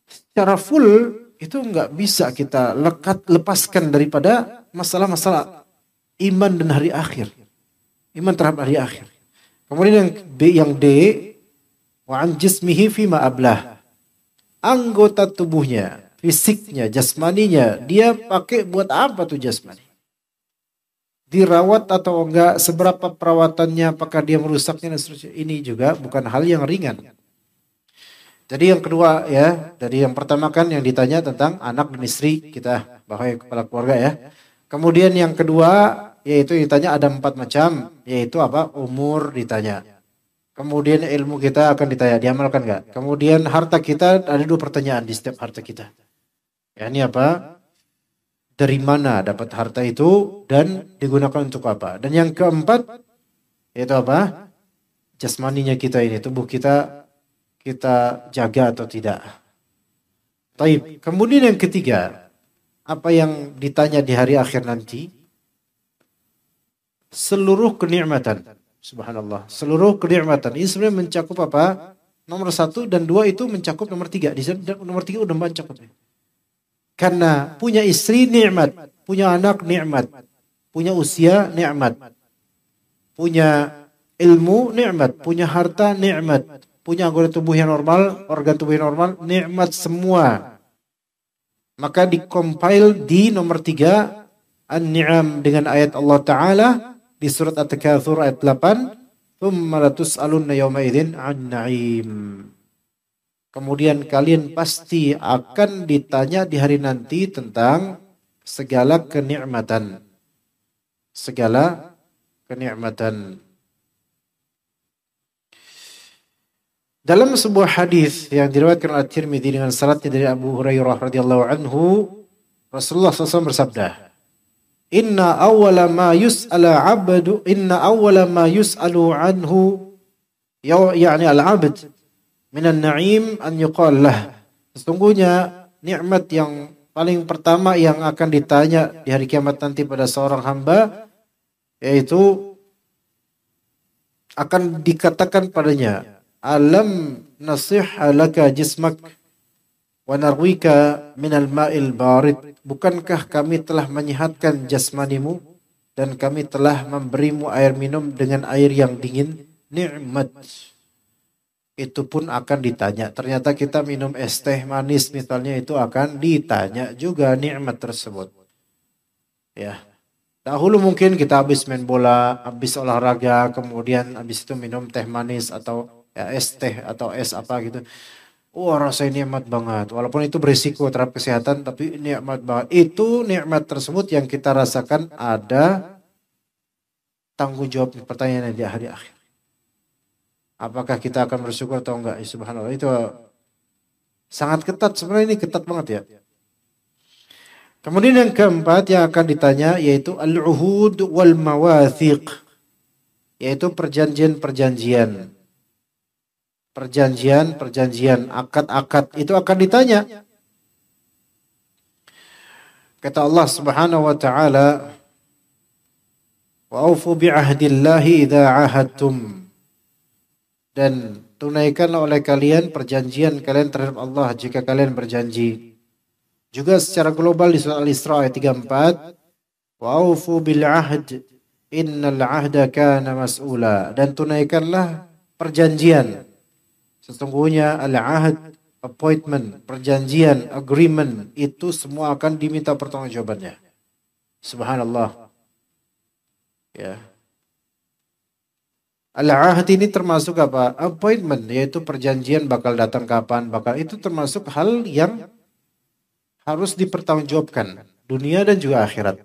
secara full itu nggak bisa kita lepaskan daripada masalah-masalah iman dan hari akhir. Iman terhadap hari akhir. Kemudian yang D, wa an jismihi fima ablah. Anggota tubuhnya, fisiknya, jasmaninya, dia pakai buat apa tuh jasmani? Dirawat atau enggak, seberapa perawatannya, apakah dia merusaknya dan seterusnya. Ini juga bukan hal yang ringan. Jadi yang kedua ya, dari yang pertama kan yang ditanya tentang anak dan istri kita, bahwa kepala keluarga ya. Kemudian yang kedua yaitu ditanya ada 4 macam, yaitu apa? Umur ditanya. Kemudian ilmu kita akan ditanya, diamalkan enggak? Kemudian harta kita, ada 2 pertanyaan di setiap harta kita. Ya, ini apa? Dari mana dapat harta itu dan digunakan untuk apa? Dan yang keempat yaitu apa? Jasmaninya kita ini, tubuh kita jaga atau tidak. Taib. Kemudian yang ketiga, apa yang ditanya di hari akhir nanti? Seluruh kenikmatan. Subhanallah. Seluruh kenikmatan. Ini sebenarnya mencakup apa? Nomor 1 dan 2 itu mencakup nomor 3. Di nomor 3 udah mencakup. Karena punya istri nikmat, punya anak nikmat, punya usia nikmat, punya ilmu nikmat, punya harta nikmat, punya anggota tubuh yang normal, organ tubuh yang normal, nikmat semua. Maka dikompil di nomor 3 An-Ni'am dengan ayat Allah Ta'ala di surat At-Takatsur ayat 8, "Tsumma latus'alunna yawma idzin 'an na'im." Kemudian kalian pasti akan ditanya di hari nanti tentang segala kenikmatan. Segala kenikmatan. Dalam sebuah hadis yang diriwayatkan oleh Tirmidzi dengan sanadnya dari Abu Hurairah radhiyallahu anhu, Rasulullah SAW bersabda, Inna awwala ma yus'alu anhu yani al-'abd minan na'im an yuqal lah. Sesungguhnya nikmat yang paling pertama yang akan ditanya di hari kiamat nanti pada seorang hamba, yaitu akan dikatakan padanya, alam nasihha laka jismak wa narwika minal ma'il barid. Bukankah kami telah menyehatkan jasmanimu dan kami telah memberimu air minum dengan air yang dingin? Nikmat itu pun akan ditanya. Ternyata kita minum es teh manis misalnya, itu akan ditanya juga nikmat tersebut. Ya. Dahulu mungkin kita habis main bola, habis olahraga, kemudian habis itu minum teh manis atau ya, es teh atau es apa gitu. Wah, rasanya nikmat banget. Walaupun itu berisiko terhadap kesehatan, tapi nikmat banget. Itu nikmat tersebut yang kita rasakan ada tanggung jawab pertanyaannya di hari akhir. Apakah kita akan bersyukur atau enggak? Ya, subhanallah, itu sangat ketat. Sebenarnya ini ketat banget ya. Kemudian yang keempat yang akan ditanya yaitu al-uhud wal mawathiq. Yaitu perjanjian-perjanjian. Perjanjian, akad-akad itu akan ditanya. Kata Allah Subhanahu wa taala, "Wa aufu bi'ahdillahi idza 'ahadtum." Dan tunaikanlah oleh kalian perjanjian kalian terhadap Allah jika kalian berjanji. Juga secara global di surah Al-Isra ayat 34, "Wa aufu bil 'ahd, innal 'ahda kana mas'ula." Dan tunaikanlah perjanjian. Sesungguhnya al-ahd, appointment, perjanjian, agreement, itu semua akan diminta pertanggungjawabannya. Subhanallah. Ya. Al-ahd ini termasuk apa? Appointment, yaitu perjanjian bakal datang kapan, itu termasuk hal yang harus dipertanggungjawabkan, dunia dan juga akhirat.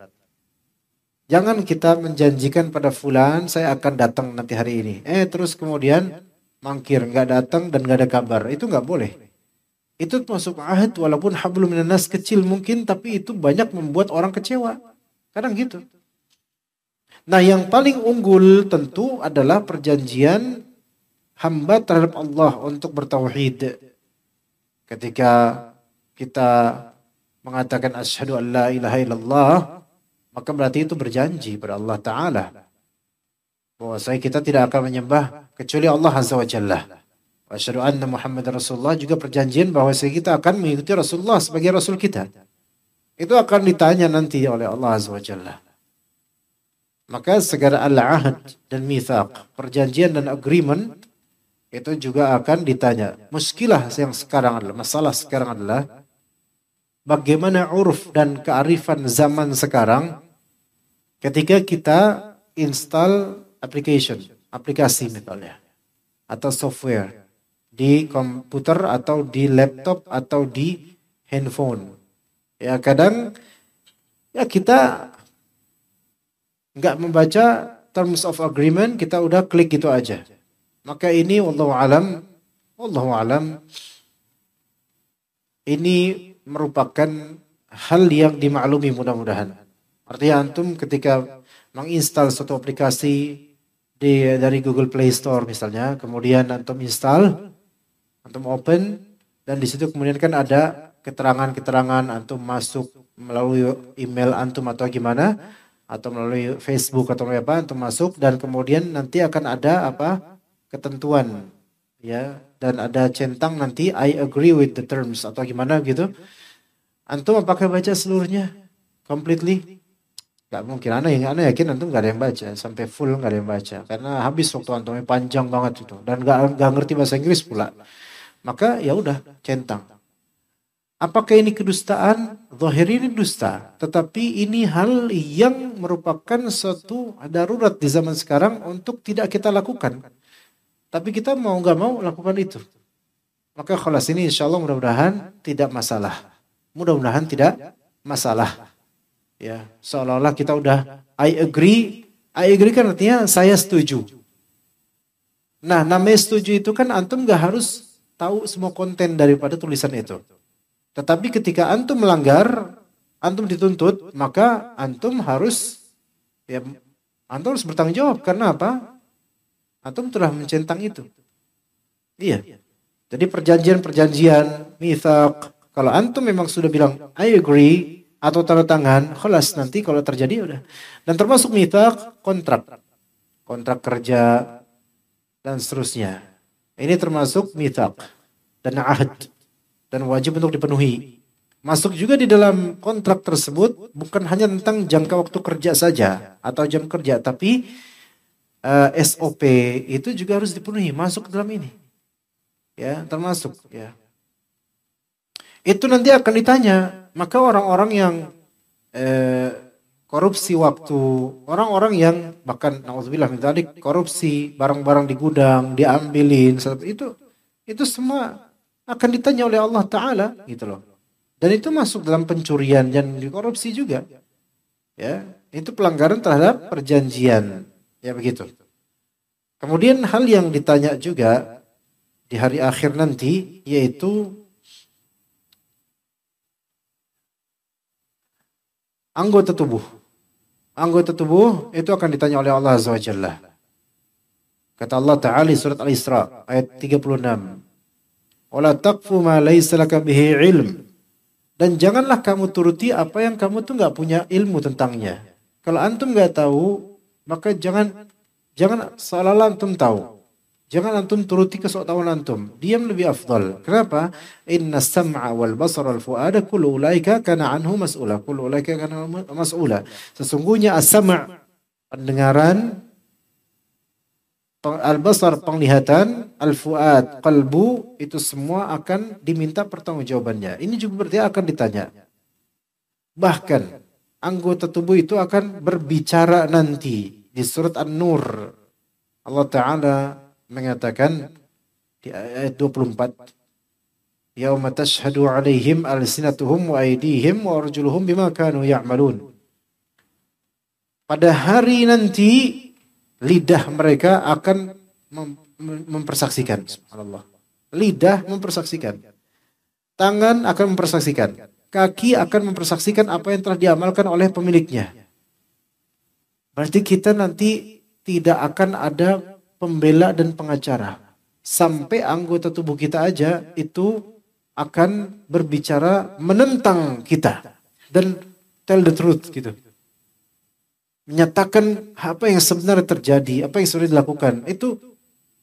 Jangan kita menjanjikan pada fulan, saya akan datang nanti hari ini. Terus kemudian mangkir, nggak datang dan nggak ada kabar. Itu nggak boleh. Itu termasuk ahad, walaupun hablum minan nas kecil mungkin, tapi itu banyak membuat orang kecewa. Kadang gitu. Nah, yang paling unggul tentu adalah perjanjian hamba terhadap Allah untuk bertauhid. Ketika kita mengatakan asyhadu an la ilaha illallah, maka berarti itu berjanji pada Allah Ta'ala bahwasanya kita tidak akan menyembah kecuali Allah Azza wa Jalla. Wa asyhadu anna Muhammad Rasulullah, juga perjanjian bahwasanya kita akan mengikuti Rasulullah sebagai Rasul kita. Itu akan ditanya nanti oleh Allah Azza wa Jalla. Maka segala al-ahd dan mitsaq, perjanjian dan agreement, itu juga akan ditanya. Muskilah yang sekarang adalah, masalah sekarang adalah bagaimana uruf dan kearifan zaman sekarang ketika kita install aplikasi misalnya, atau software di komputer atau di laptop atau di handphone. Ya, kadang ya kita nggak membaca terms of agreement, kita udah klik gitu aja. Maka ini wallahu alam ini merupakan hal yang dimaklumi mudah-mudahan. Artinya antum ketika menginstal suatu aplikasi dari Google Play Store misalnya, kemudian antum install, antum open, dan di situ kemudian kan ada keterangan-keterangan, antum masuk melalui email antum atau gimana, atau melalui Facebook atau apa, antum masuk, dan kemudian nanti akan ada ketentuan, ya, dan ada centang nanti I agree with the terms atau gimana gitu. Antum apakah baca seluruhnya completely? Gak mungkin. Ana yakin antum gak ada yang baca sampai full, gak ada yang baca karena habis waktu antumnya panjang banget itu, dan gak ngerti bahasa Inggris pula. Maka ya udah centang. Apakah ini kedustaan? Zahir ini dusta, tetapi ini hal yang merupakan suatu darurat di zaman sekarang untuk tidak kita lakukan. Tapi kita mau gak mau lakukan itu. Maka khalas ini insya Allah mudah-mudahan tidak masalah. Mudah-mudahan tidak masalah. Ya, seolah-olah kita udah I agree. I agree kan artinya saya setuju. Nah, namanya setuju itu kan antum gak harus tahu semua konten daripada tulisan itu. Tetapi ketika antum melanggar, antum dituntut, maka antum harus ya antum harus bertanggung jawab karena apa? Antum telah mencentang itu. Iya. Jadi perjanjian-perjanjian, mitsaq, kalau antum memang sudah bilang I agree atau tanda tangan, khalas nanti kalau terjadi udah. Dan termasuk mitsaq kontrak. Kontrak kerja dan seterusnya. Ini termasuk mitsaq dan ahd dan wajib untuk dipenuhi. Masuk juga di dalam kontrak tersebut bukan hanya tentang jangka waktu kerja saja atau jam kerja, tapi SOP itu juga harus dipenuhi, masuk ke dalam ini. Ya, termasuk ya. Itu nanti akan ditanya, maka orang-orang yang korupsi waktu, orang-orang yang bahkan naudzubillah min dzalik korupsi barang-barang di gudang, diambilin, itu semua akan ditanya oleh Allah Ta'ala gitu loh. Dan itu masuk dalam pencurian dan dikorupsi juga. Ya, itu pelanggaran terhadap perjanjian. Ya begitu. Kemudian hal yang ditanya juga di hari akhir nanti yaitu anggota tubuh. Anggota tubuh itu akan ditanya oleh Allah Azza wa Jalla. Kata Allah Ta'ala surat Al-Isra ayat 36. Wala taqfu ma laysa laka bihi ilm. Dan janganlah kamu turuti apa yang kamu tuh nggak punya ilmu tentangnya. Kalau antum nggak tahu, maka jangan seolah-olah antum tahu. Jangan antum turuti kesoktawan antum. Diam lebih afdal. Kenapa? Inna sam'a wal basara wal fu'ada kullu ulaika kana anhu mas'ula. Kullu ulaika kana mas'ula. Sesungguhnya as-sam' pendengaran, al-basar penglihatan, al-fu'ad qalbu itu semua akan diminta pertanggungjawabannya. Ini juga berarti akan ditanya. Bahkan anggota tubuh itu akan berbicara nanti di surat An-Nur. Allah Ta'ala mengatakan di ayat 24, yauma tashhadu alaihim alsinatuhum wa aydihim wa arjuluhum bima kanu ya'malun. Pada hari nanti lidah mereka akan mempersaksikan, subhanallah. Lidah mempersaksikan. Tangan akan mempersaksikan. Kaki akan mempersaksikan apa yang telah diamalkan oleh pemiliknya. Berarti kita nanti tidak akan ada pembela dan pengacara. Sampai anggota tubuh kita aja itu akan berbicara menentang kita. Dan tell the truth gitu. Menyatakan apa yang sebenarnya terjadi, apa yang sudah dilakukan. Itu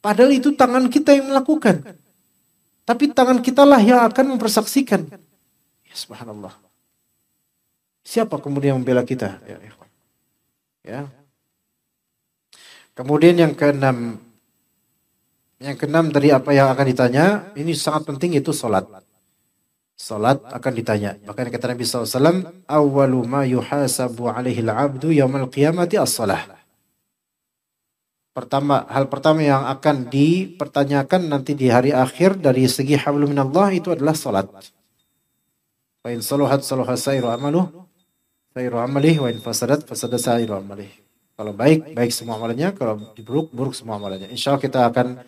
padahal itu tangan kita yang melakukan. Tapi tangan kita lah yang akan mempersaksikan. Ya, subhanallah. Siapa kemudian membela kita? Ya. Kemudian yang keenam dari apa yang akan ditanya, ini sangat penting, itu salat. Salat akan ditanya. Bahkan kata Nabi SAW, awwalu ma yuhasabu alaihi al-abdu yaumal qiyamati as-salah. Hal pertama yang akan dipertanyakan nanti di hari akhir dari segi hablum minallah itu adalah salat. Wa in saluhat saluha sairu amalih wa in fasadat fasada sairu amalih. Kalau baik semua amalannya, kalau buruk semua amalannya. Insya Allah kita akan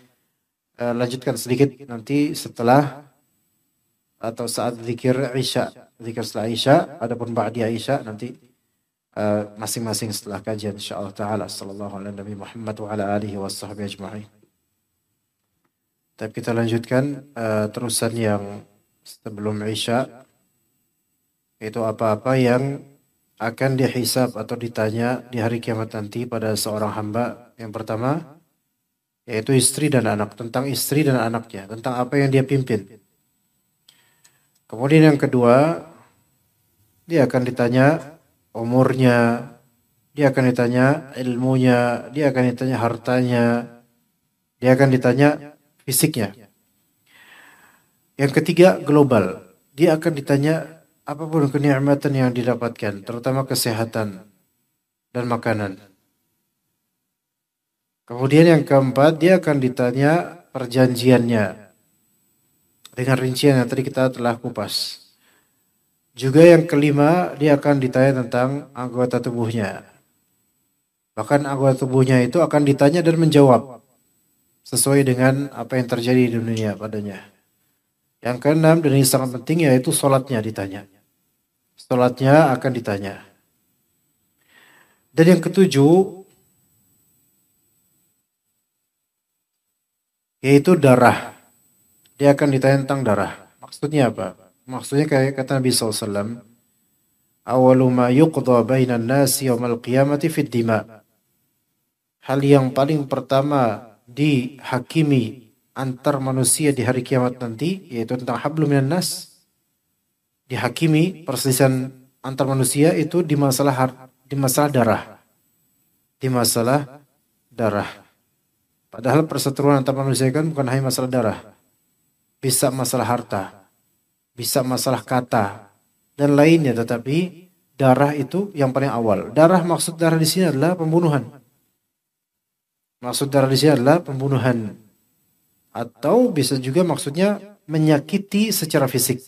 lanjutkan sedikit nanti setelah atau saat zikir setelah Isya, adapun ba'di Isya nanti masing-masing setelah kajian insyaallah taala. Sallallahu alaihi Nabi Muhammad wa ala alihi washabbihi ajma'in. Tapi kita lanjutkan terusan yang sebelum Isya, itu apa-apa yang akan dihisab atau ditanya di hari kiamat nanti pada seorang hamba. Yang pertama yaitu istri dan anak, tentang istri dan anaknya, tentang apa yang dia pimpin. Kemudian yang kedua, dia akan ditanya umurnya, dia akan ditanya ilmunya, dia akan ditanya hartanya, dia akan ditanya fisiknya. Yang ketiga global, dia akan ditanya apapun kenikmatan yang didapatkan, terutama kesehatan dan makanan. Kemudian yang keempat, dia akan ditanya perjanjiannya dengan rincian yang tadi kita telah kupas. Juga yang kelima, dia akan ditanya tentang anggota tubuhnya. Bahkan anggota tubuhnya itu akan ditanya dan menjawab sesuai dengan apa yang terjadi di dunia padanya. Yang keenam, dan ini sangat penting, yaitu sholatnya ditanya. Sholatnya akan ditanya. Dan yang ketujuh, yaitu darah. Dia akan ditanya tentang darah. Maksudnya apa? Maksudnya kayak kata Nabi SAW, awalu ma yuqda bainan nasi yawmal qiyamati fid dima. Hal yang paling pertama dihakimi antar manusia di hari kiamat nanti, yaitu tentang hablum minan nas. Dihakimi perselisihan antar manusia itu di masalah darah. Di masalah darah. Padahal perseteruan antar manusia kan bukan hanya masalah darah. Bisa masalah harta, bisa masalah kata, dan lainnya, tetapi darah itu yang paling awal. Maksud darah di sini adalah pembunuhan. Maksud darah di sini adalah pembunuhan. Atau bisa juga maksudnya menyakiti secara fisik.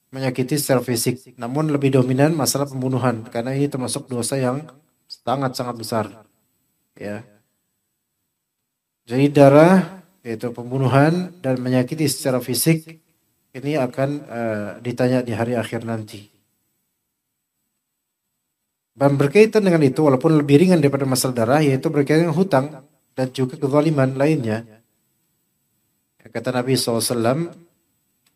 Menyakiti secara fisik. Namun lebih dominan masalah pembunuhan. Karena ini termasuk dosa yang sangat-sangat besar. Ya. Jadi darah, yaitu pembunuhan dan menyakiti secara fisik, ini akan ditanya di hari akhir nanti. Dan berkaitan dengan itu, walaupun lebih ringan daripada masalah darah, yaitu berkaitan dengan hutang dan juga kezaliman lainnya. Kata Nabi SAW,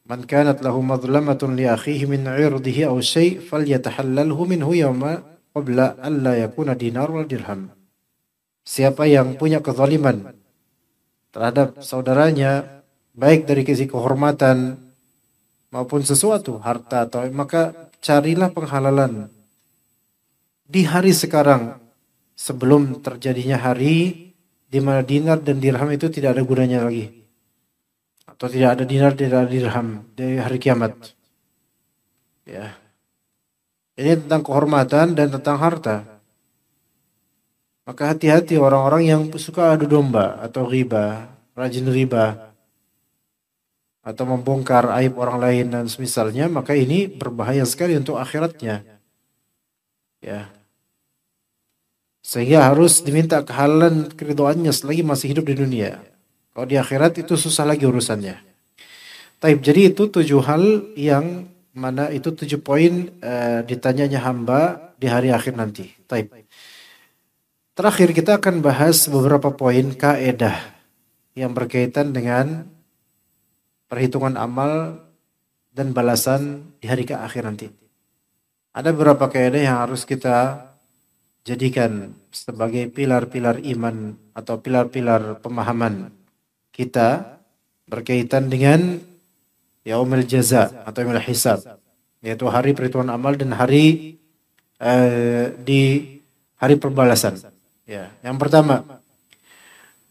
man kanat lahu madlamatun li akhihi min irdihi aw syai' falyatahallalhu minhu yawma qabla an la yakuna dinar wal dirham. Siapa yang punya kezaliman terhadap saudaranya, baik dari sisi kehormatan maupun sesuatu, harta, atau maka carilah penghalalan di hari sekarang, sebelum terjadinya hari di mana dinar dan dirham itu tidak ada gunanya lagi. Atau tidak ada dinar, tidak ada dirham di hari kiamat. Ya. Ini tentang kehormatan dan tentang harta. Maka hati-hati orang-orang yang suka adu domba atau riba, rajin riba, atau membongkar aib orang lain dan semisalnya, maka ini berbahaya sekali untuk akhiratnya. Ya. Sehingga harus diminta kehalalan keridhoannya selagi masih hidup di dunia. Kalau di akhirat itu susah lagi urusannya. Taib, jadi itu 7 hal yang mana itu 7 poin ditanyanya hamba di hari akhir nanti. Taib. Terakhir kita akan bahas beberapa poin kaedah yang berkaitan dengan perhitungan amal dan balasan di hari akhir nanti. Ada beberapa kaedah yang harus kita jadikan sebagai pilar-pilar iman atau pilar-pilar pemahaman kita berkaitan dengan yaumil jaza atau yaumil hisab, yaitu hari perhitungan amal dan hari di hari perbalasan. Ya, yang pertama,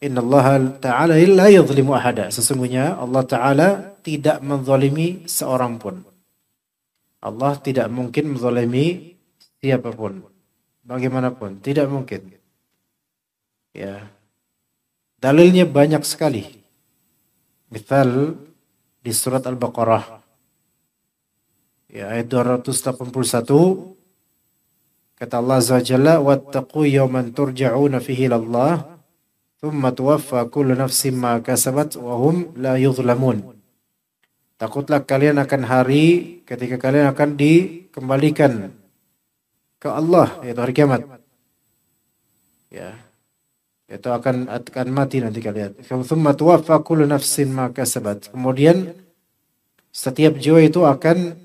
innallaha ta'ala la yadhlimu ahada. Sesungguhnya Allah Ta'ala tidak menzalimi seorang pun. Allah tidak mungkin menzalimi siapapun. Bagaimanapun, tidak mungkin. Ya. Dalilnya banyak sekali. Misal di surat Al-Baqarah. Ya, ayat 281. Kata Allah Azza wa Jalla, wattaqu yawman turja'una fihi ilallah, thumma tuwaffa kullu nafsin ma kasabat wa hum la yuzlamun. Takutlah kalian akan hari ketika kalian akan dikembalikan ke Allah, yaitu hari kiamat. Ya. Itu akan mati nanti kalian. Thumma tuwaffa kullu nafsin ma kasabat. Kemudian setiap jiwa itu akan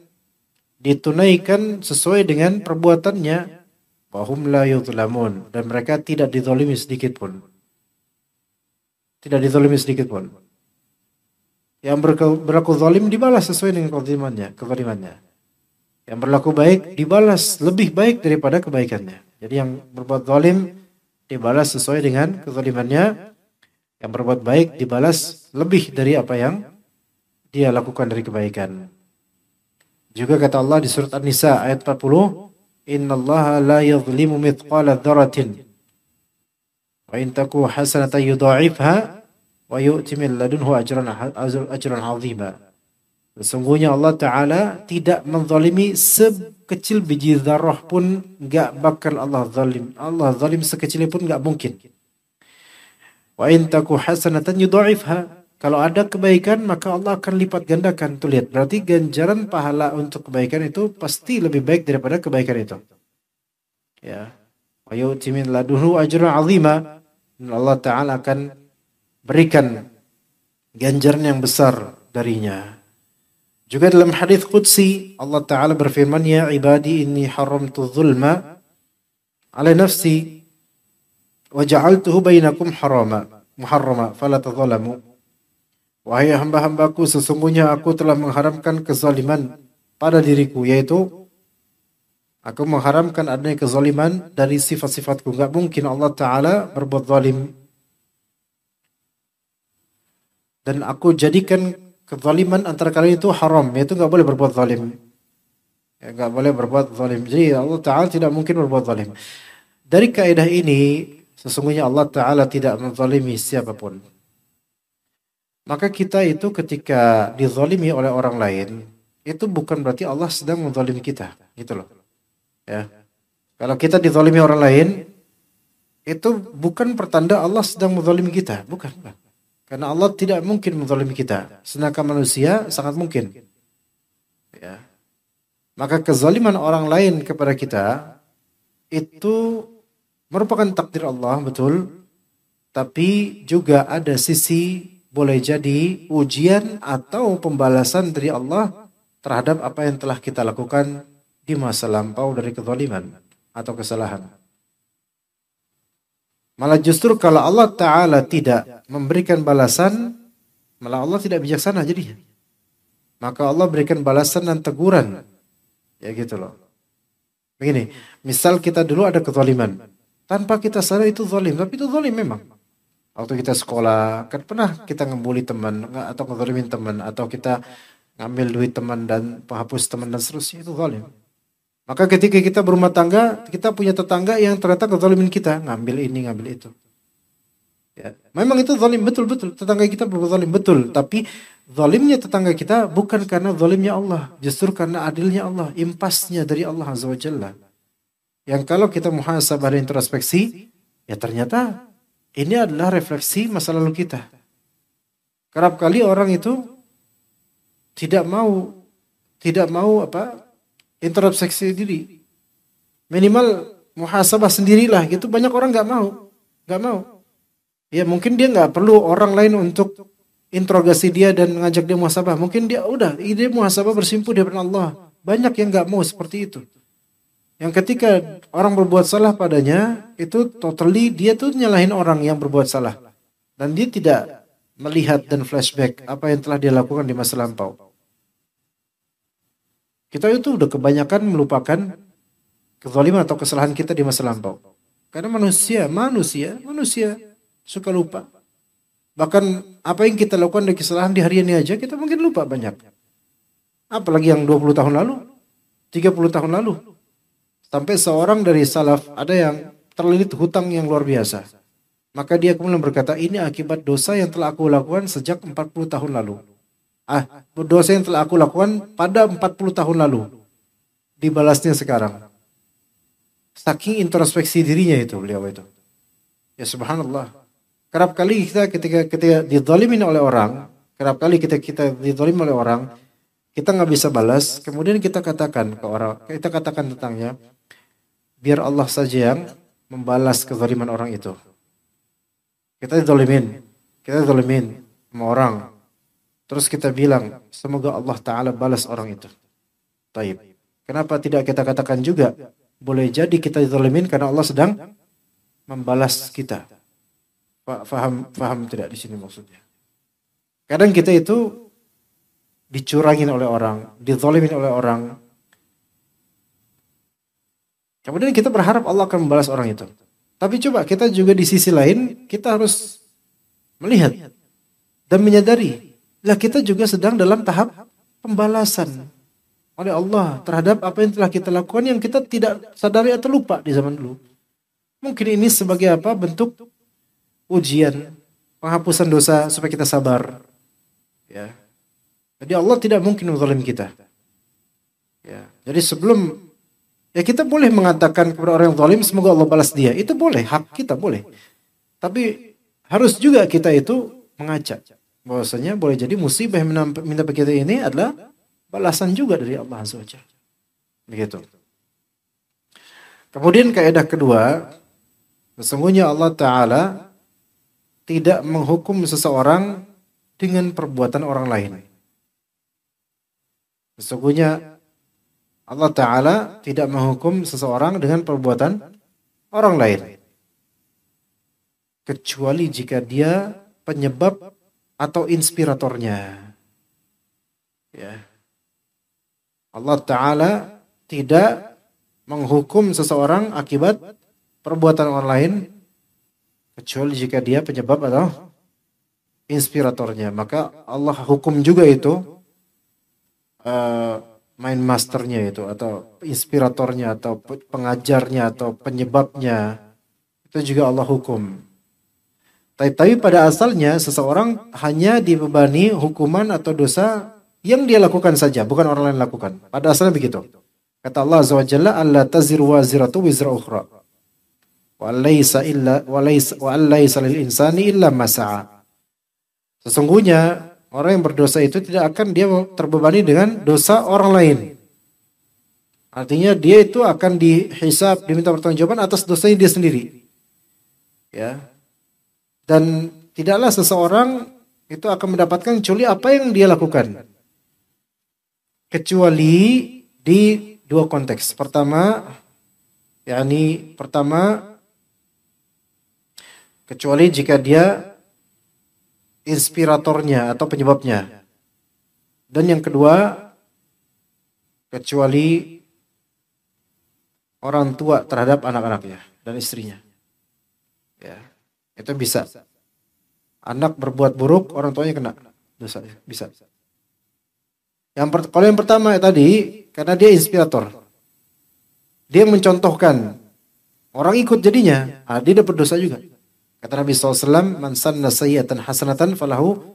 ditunaikan sesuai dengan perbuatannya. Wa hum la yuzlamun, dan mereka tidak dizalimi sedikit pun. Tidak dizalimi sedikit pun. Yang berlaku zalim dibalas sesuai dengan kezalimannya. Yang berlaku baik dibalas lebih baik daripada kebaikannya. Jadi yang berbuat zalim dibalas sesuai dengan kezalimannya. Yang berbuat baik dibalas lebih dari apa yang dia lakukan dari kebaikan. Juga kata Allah di surat An-Nisa ayat 40, innallaha la yadhlimu mithqala dzarratin wa in taku hasanatan yudha'ifha wa yu'ti min ladunhu ajran 'azima. Sesungguhnya Allah Ta'ala tidak menzalimi sekecil biji zarrah pun, gak bakal Allah zalim. Allah zalim sekecil pun gak mungkin. Wa in taku hasanatan yudha'ifha. Kalau ada kebaikan maka Allah akan lipat gandakan. Tuh lihat, berarti ganjaran pahala untuk kebaikan itu pasti lebih baik daripada kebaikan itu. Ya. Wa yu'ti min ladunhu ajran 'azima. Allah Ta'ala akan berikan ganjaran yang besar darinya. Juga dalam hadis qudsi Allah Ta'ala berfirman, ya ibadi inni haramtu zulma ala nafsi wa ja'altuhu bainakum muharrama fala tadzalamu. Wahai hamba-hambaku, sesungguhnya aku telah mengharamkan kezaliman pada diriku, yaitu aku mengharamkan adanya kezaliman dari sifat-sifatku. Enggak mungkin Allah Ta'ala berbuat zalim. Dan aku jadikan kezaliman antara kalian itu haram, yaitu enggak boleh berbuat zalim. Ya, enggak boleh berbuat zalim. Jadi Allah Ta'ala tidak mungkin berbuat zalim. Dari kaidah ini, sesungguhnya Allah Ta'ala tidak menzalimi siapapun. Maka kita itu ketika dizalimi oleh orang lain, itu bukan berarti Allah sedang menzalimi kita, gitu loh. Ya. Kalau kita dizalimi orang lain, itu bukan pertanda Allah sedang menzalimi kita, bukan. Karena Allah tidak mungkin menzalimi kita, sedangkan manusia sangat mungkin. Ya. Maka kezaliman orang lain kepada kita itu merupakan takdir Allah, betul. Tapi juga ada sisi boleh jadi ujian atau pembalasan dari Allah terhadap apa yang telah kita lakukan di masa lampau dari kezaliman atau kesalahan. Malah justru kalau Allah Ta'ala tidak memberikan balasan, malah Allah tidak bijaksana jadinya. Maka Allah berikan balasan dan teguran. Ya gitu loh. Begini, misal kita dulu ada kezaliman. Tanpa kita sadar itu zalim, tapi itu zalim memang. Waktu kita sekolah, kan pernah kita ngebully teman, atau ngezalimin teman, atau kita ngambil duit teman dan penghapus teman dan seterusnya, itu zalim. Maka ketika kita berumah tangga, kita punya tetangga yang ternyata kezalimin kita, ngambil ini, ngambil itu. Ya. Memang itu zalim, betul-betul. Tetangga kita berbuat zalim, betul. Tapi zalimnya tetangga kita bukan karena zalimnya Allah, justru karena adilnya Allah, impasnya dari Allah Azza wa Jalla. Yang kalau kita muhasabah dan introspeksi, ya ternyata ini adalah refleksi masa lalu kita. Kerap kali orang itu tidak mau introspeksi diri. Minimal muhasabah sendirilah gitu. Banyak orang nggak mau. Ya mungkin dia nggak perlu orang lain untuk interogasi dia dan mengajak dia muhasabah. Mungkin dia ide muhasabah bersimpu di hadapan Allah. Banyak yang nggak mau seperti itu. Yang ketika orang berbuat salah padanya, itu totally dia tuh nyalahin orang yang berbuat salah. Dan dia tidak melihat dan flashback apa yang telah dia lakukan di masa lampau. Kita itu udah kebanyakan melupakan kezaliman atau kesalahan kita di masa lampau. Karena manusia suka lupa. Bahkan apa yang kita lakukan dari kesalahan di hari ini aja kita mungkin lupa banyak. Apalagi yang 20 tahun lalu, 30 tahun lalu. Sampai seorang dari salaf ada yang terlilit hutang yang luar biasa. Maka dia kemudian berkata, ini akibat dosa yang telah aku lakukan sejak 40 tahun lalu. Dosa yang telah aku lakukan pada 40 tahun lalu. Dibalasnya sekarang. Saking introspeksi dirinya itu beliau itu. Ya subhanallah. Kerap kali kita ketika dizalimin oleh orang, kita dizalimin oleh orang, kita nggak bisa balas, kemudian kita katakan ke orang, kita katakan tentangnya, biar Allah saja yang membalas kezaliman orang itu. Kita dizalimin sama orang. Terus kita bilang, semoga Allah Ta'ala balas orang itu. Taib. Kenapa tidak kita katakan juga, boleh jadi kita dizalimin karena Allah sedang membalas kita. Faham tidak di sini maksudnya? Kadang kita itu dicurangin oleh orang, dizalimin oleh orang. Kemudian kita berharap Allah akan membalas orang itu. Tapi coba kita juga di sisi lain, kita harus melihat dan menyadari, lah kita juga sedang dalam tahap pembalasan oleh Allah terhadap apa yang telah kita lakukan yang kita tidak sadari atau lupa di zaman dulu. Mungkin ini sebagai apa? Bentuk ujian, penghapusan dosa supaya kita sabar. Ya. Jadi Allah tidak mungkin menzalim kita. Ya. Jadi sebelum kita boleh mengatakan kepada orang yang zalim semoga Allah balas dia. Itu boleh, hak kita boleh. Tapi harus juga kita itu mengajak bahwasanya boleh jadi musibah yang minta kita ini adalah balasan juga dari Allah Azza wa Jalla. Begitu. Kemudian kaidah kedua, sesungguhnya Allah Ta'ala tidak menghukum seseorang dengan perbuatan orang lain. Sesungguhnya Allah Ta'ala tidak menghukum seseorang dengan perbuatan orang lain. Kecuali jika dia penyebab atau inspiratornya. Ya. Allah Ta'ala tidak menghukum seseorang akibat perbuatan orang lain kecuali jika dia penyebab atau inspiratornya. Maka Allah hukum juga itu main masternya itu atau inspiratornya atau pengajarnya atau penyebabnya itu juga Allah hukum. Tapi pada asalnya seseorang hanya dibebani hukuman atau dosa yang dia lakukan saja, bukan orang lain lakukan. Pada asalnya begitu. Kata Allah Azza wa Jalla, "Alla taziru waziratu wizra ukhra. Wa laysa lil insani illa ma sa'a." Sesungguhnya orang yang berdosa itu tidak akan dia terbebani dengan dosa orang lain. Artinya dia itu akan dihisab, diminta pertanggungjawaban atas dosanya dia sendiri. Ya. Dan tidaklah seseorang itu akan mendapatkan kecuali apa yang dia lakukan. Kecuali di dua konteks. Pertama, kecuali jika dia inspiratornya atau penyebabnya. Dan yang kedua, kecuali orang tua terhadap anak-anaknya dan istrinya. Ya. Itu bisa. Anak berbuat buruk, orang tuanya kena dosa. Bisa. Kalau yang pertama tadi, karena dia inspirator. Dia mencontohkan. Orang ikut jadinya. Dia dapat dosa juga. Kata Nabi SAW, "Man sanna sayyatan hasanatan falahu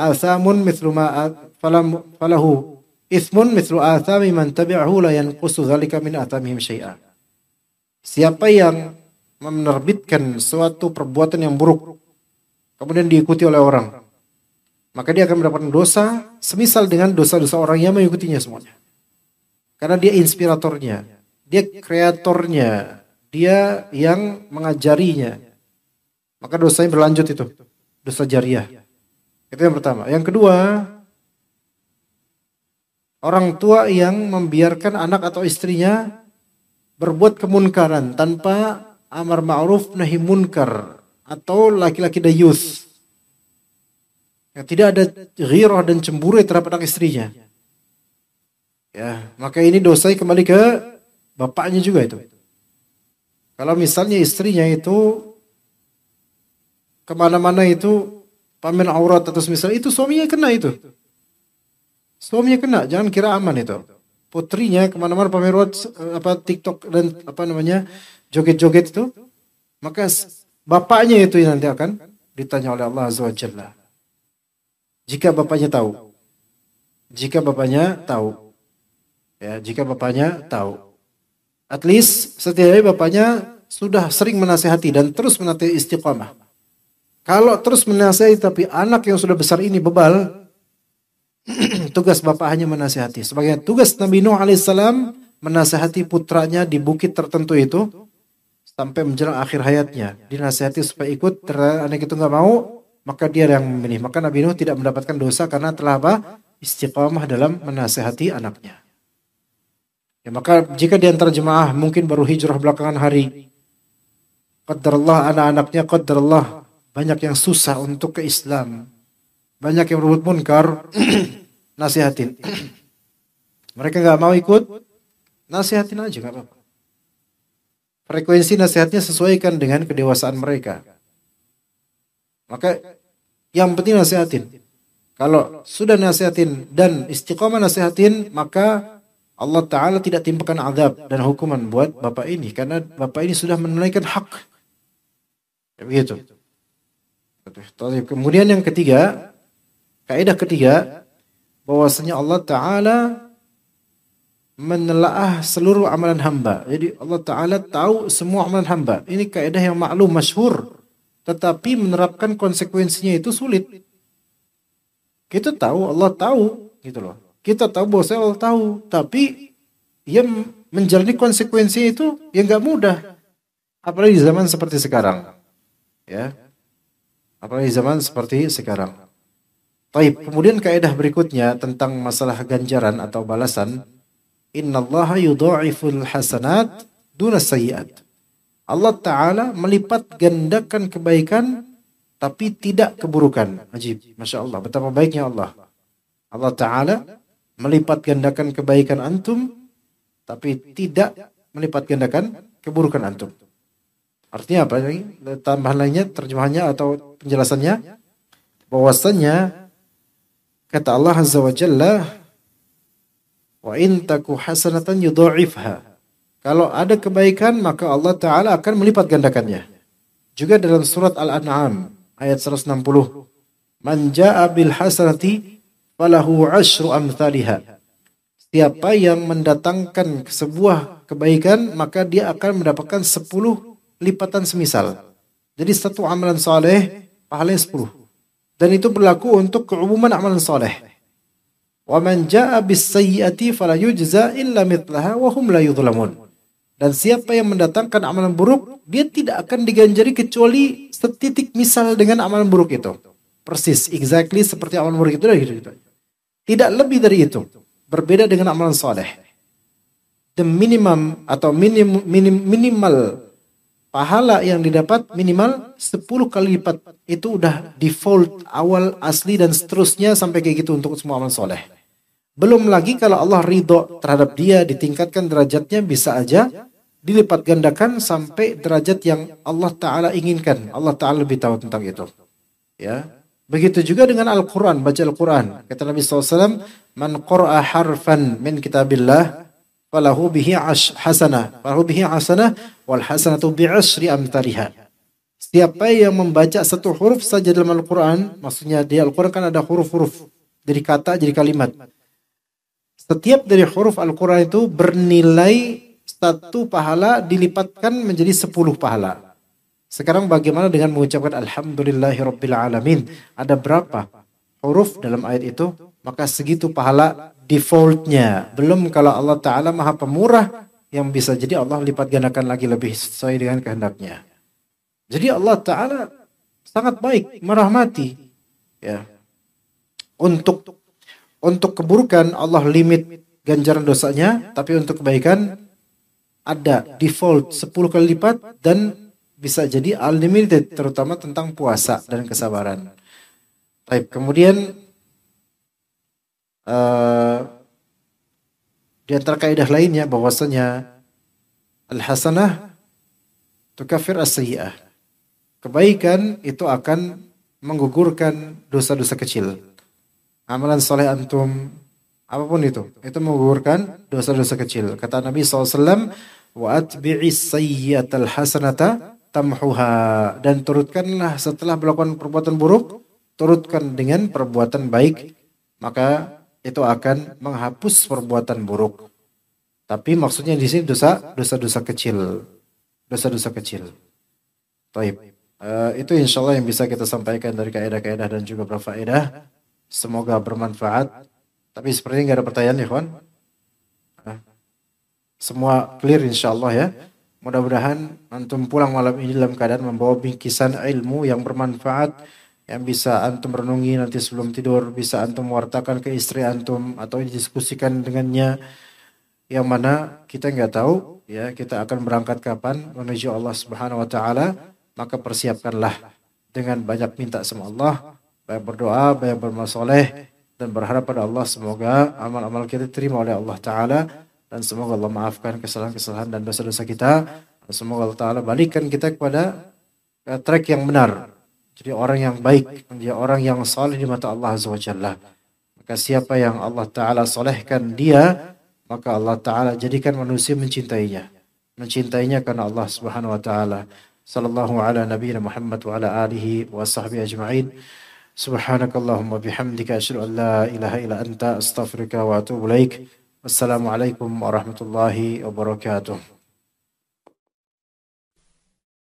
athamun mithlu ma falahu ithmun mithlu athami man tabi'ahu la yanqusu dzalika min athamihim syai'a." Siapa yang menerbitkan suatu perbuatan yang buruk kemudian diikuti oleh orang, maka dia akan mendapatkan dosa semisal dengan dosa-dosa orang yang mengikutinya semuanya. Karena dia inspiratornya, dia kreatornya, dia yang mengajarinya. Maka dosanya berlanjut itu, dosa jariah. Itu yang pertama. Yang kedua, orang tua yang membiarkan anak atau istrinya berbuat kemunkaran tanpa amar ma'ruf nahi munkar, atau laki-laki dayus yang tidak ada ghirah dan cemburu terhadap anak istrinya. Ya, maka ini dosa kembali ke bapaknya juga itu. Kalau misalnya istrinya itu kemana-mana itu pamer aurat atau misalnya itu suaminya kena itu. Suaminya kena, jangan kira aman itu. Putrinya kemana-mana pamer aurat, TikTok dan joget-joget itu, maka bapaknya itu yang nanti akan ditanya oleh Allah Azza wa Jalla. Jika bapaknya tahu. At least setidaknya bapaknya sudah sering menasihati dan terus menasihati istiqamah. Kalau terus menasihati tapi anak yang sudah besar ini bebal, tugas bapak hanya menasihati. Sebagai tugas Nabi Nuh alaihissalam menasihati putranya di bukit tertentu itu sampai menjelang akhir hayatnya. Dinasihati supaya ikut, anak itu nggak mau, maka dia yang memilih. Maka Nabi Nuh tidak mendapatkan dosa karena telah istiqamah dalam menasihati anaknya. Ya, maka jika di antara jemaah mungkin baru hijrah belakangan hari, qadarullah anak-anaknya qadarullah banyak yang susah untuk ke Islam, banyak yang berbuat munkar, nasihatin. Mereka nggak mau ikut, nasihatin aja nggak apa-apa. Frekuensi nasihatnya sesuaikan dengan kedewasaan mereka. Maka yang penting nasihatin. Kalau sudah nasihatin dan istiqamah nasihatin, maka Allah Ta'ala tidak timpakan azab dan hukuman buat bapak ini. Karena bapak ini sudah menunaikan hak. Ya, begitu. Kemudian yang ketiga, Kaidah ketiga, bahwasanya Allah Ta'ala menelaah seluruh amalan hamba. Jadi Allah Ta'ala tahu semua amalan hamba. Ini kaidah yang maklum, masyhur. Tetapi menerapkan konsekuensinya itu sulit. Kita tahu, Allah tahu, gitu loh. Kita tahu bahwa Allah tahu, tapi ia menjalani konsekuensi itu ya nggak mudah. Apalagi di zaman seperti sekarang, ya. Apalagi di zaman seperti sekarang. Baik, kemudian kaidah berikutnya tentang masalah ganjaran atau balasan. Innallaha yudha'iful hasanat duna sayyi'at. Allah Ta'ala melipat gandakan kebaikan tapi tidak keburukan. Ajib, Masya Allah, betapa baiknya Allah. Allah Ta'ala melipat gandakan kebaikan antum tapi tidak melipat gandakan keburukan antum. Artinya apa? Tambahan lainnya, terjemahannya atau penjelasannya, bahwasannya kata Allah Azza wa Jalla, wa in taku hasanatan yudha'ifha. Kalau ada kebaikan maka Allah Ta'ala akan melipat gandakannya. Juga dalam surat Al-An'am ayat 160. Man ja'a bil hasanati falahu 'asyru amthaliha. Siapa yang mendatangkan sebuah kebaikan maka dia akan mendapatkan 10 lipatan semisal. Jadi satu amalan saleh pahalanya 10. Dan itu berlaku untuk keumuman amalan saleh. Wa man jaa'a bis sayyi'ati fala yujza illa mithlaha wa hum la yudhlamun. Dan siapa yang mendatangkan amalan buruk, dia tidak akan diganjari kecuali setitik misal dengan amalan buruk itu. Persis, exactly seperti amalan buruk itu. Tidak lebih dari itu. Berbeda dengan amalan saleh. The minimum atau minimal pahala yang didapat minimal 10 kali lipat. Itu udah default awal asli dan seterusnya sampai kayak gitu untuk semua amalan soleh. Belum lagi kalau Allah ridho terhadap dia, ditingkatkan derajatnya, bisa aja dilipat gandakan sampai derajat yang Allah Ta'ala inginkan. Allah Ta'ala lebih tahu tentang itu. Ya. Begitu juga dengan Al-Quran, baca Al-Quran. Kata Nabi SAW, man qara'a harfan min kitabillah falahu bihi hasanah. Falahu bihi hasanah wal hasanatu bi'asri amthaliha. Siapa yang membaca satu huruf saja dalam Al-Quran, maksudnya di Al-Quran kan ada huruf-huruf, jadi kata, jadi kalimat. Setiap dari huruf Al-Quran itu bernilai satu pahala dilipatkan menjadi 10 pahala. Sekarang bagaimana dengan mengucapkan Alhamdulillahirabbil alamin? Ada berapa huruf dalam ayat itu? Maka segitu pahala defaultnya. Belum kalau Allah Ta'ala Maha Pemurah yang bisa jadi Allah lipat gandakan lagi lebih sesuai dengan kehendaknya. Jadi Allah Ta'ala sangat baik, merahmati. Ya. Untuk keburukan Allah limit ganjaran dosanya, tapi untuk kebaikan ada default 10 kali lipat dan bisa jadi unlimited, terutama tentang puasa dan kesabaran. Baik, kemudian di antara kaidah lainnya bahwasanya al-hasanah tukaffir as-sayyi'ah. Kebaikan itu akan menggugurkan dosa-dosa kecil. Amalan soleh antum, apapun itu menggugurkan dosa-dosa kecil. Kata Nabi SAW, wa atbi'is sayyi'atal hasanata tamhuha. Dan turutkanlah setelah melakukan perbuatan buruk, turutkan dengan perbuatan baik, maka itu akan menghapus perbuatan buruk. Tapi maksudnya di sini dosa-dosa kecil. Dosa-dosa kecil. Baik. Itu insya Allah yang bisa kita sampaikan dari kaidah-kaidah dan juga berfaedah. Semoga bermanfaat. Tapi sepertinya nggak ada pertanyaan ya kawan. Semua clear insya Allah ya. Mudah-mudahan antum pulang malam ini dalam keadaan membawa bingkisan ilmu yang bermanfaat, yang bisa antum renungi nanti sebelum tidur, bisa antum wartakan ke istri antum atau didiskusikan dengannya, yang mana kita nggak tahu ya kita akan berangkat kapan menuju Allah Subhanahu wa taala, maka persiapkanlah dengan banyak minta sama Allah, banyak berdoa, banyak beramal soleh, dan berharap pada Allah semoga amal-amal kita diterima oleh Allah Ta'ala, dan semoga Allah maafkan kesalahan-kesalahan dan dosa-dosa kita, dan semoga Allah Ta'ala balikan kita kepada track yang benar, jadi orang yang baik, menjadi orang yang saleh di mata Allah Azza wa Jalla. Maka siapa yang Allah Ta'ala solehkan dia, maka Allah Ta'ala jadikan manusia mencintainya karena Allah Subhanahu wa Ta'ala. Sallallahu ala nabiyina Muhammad wa ala alihi wa sahbihi ajma'in. Subhanakallahumma bihamdika asyhadu an la ilaha illa anta astaghfiruka wa atubu ilaik. Wassalamualaikum warahmatullahi wabarakatuh.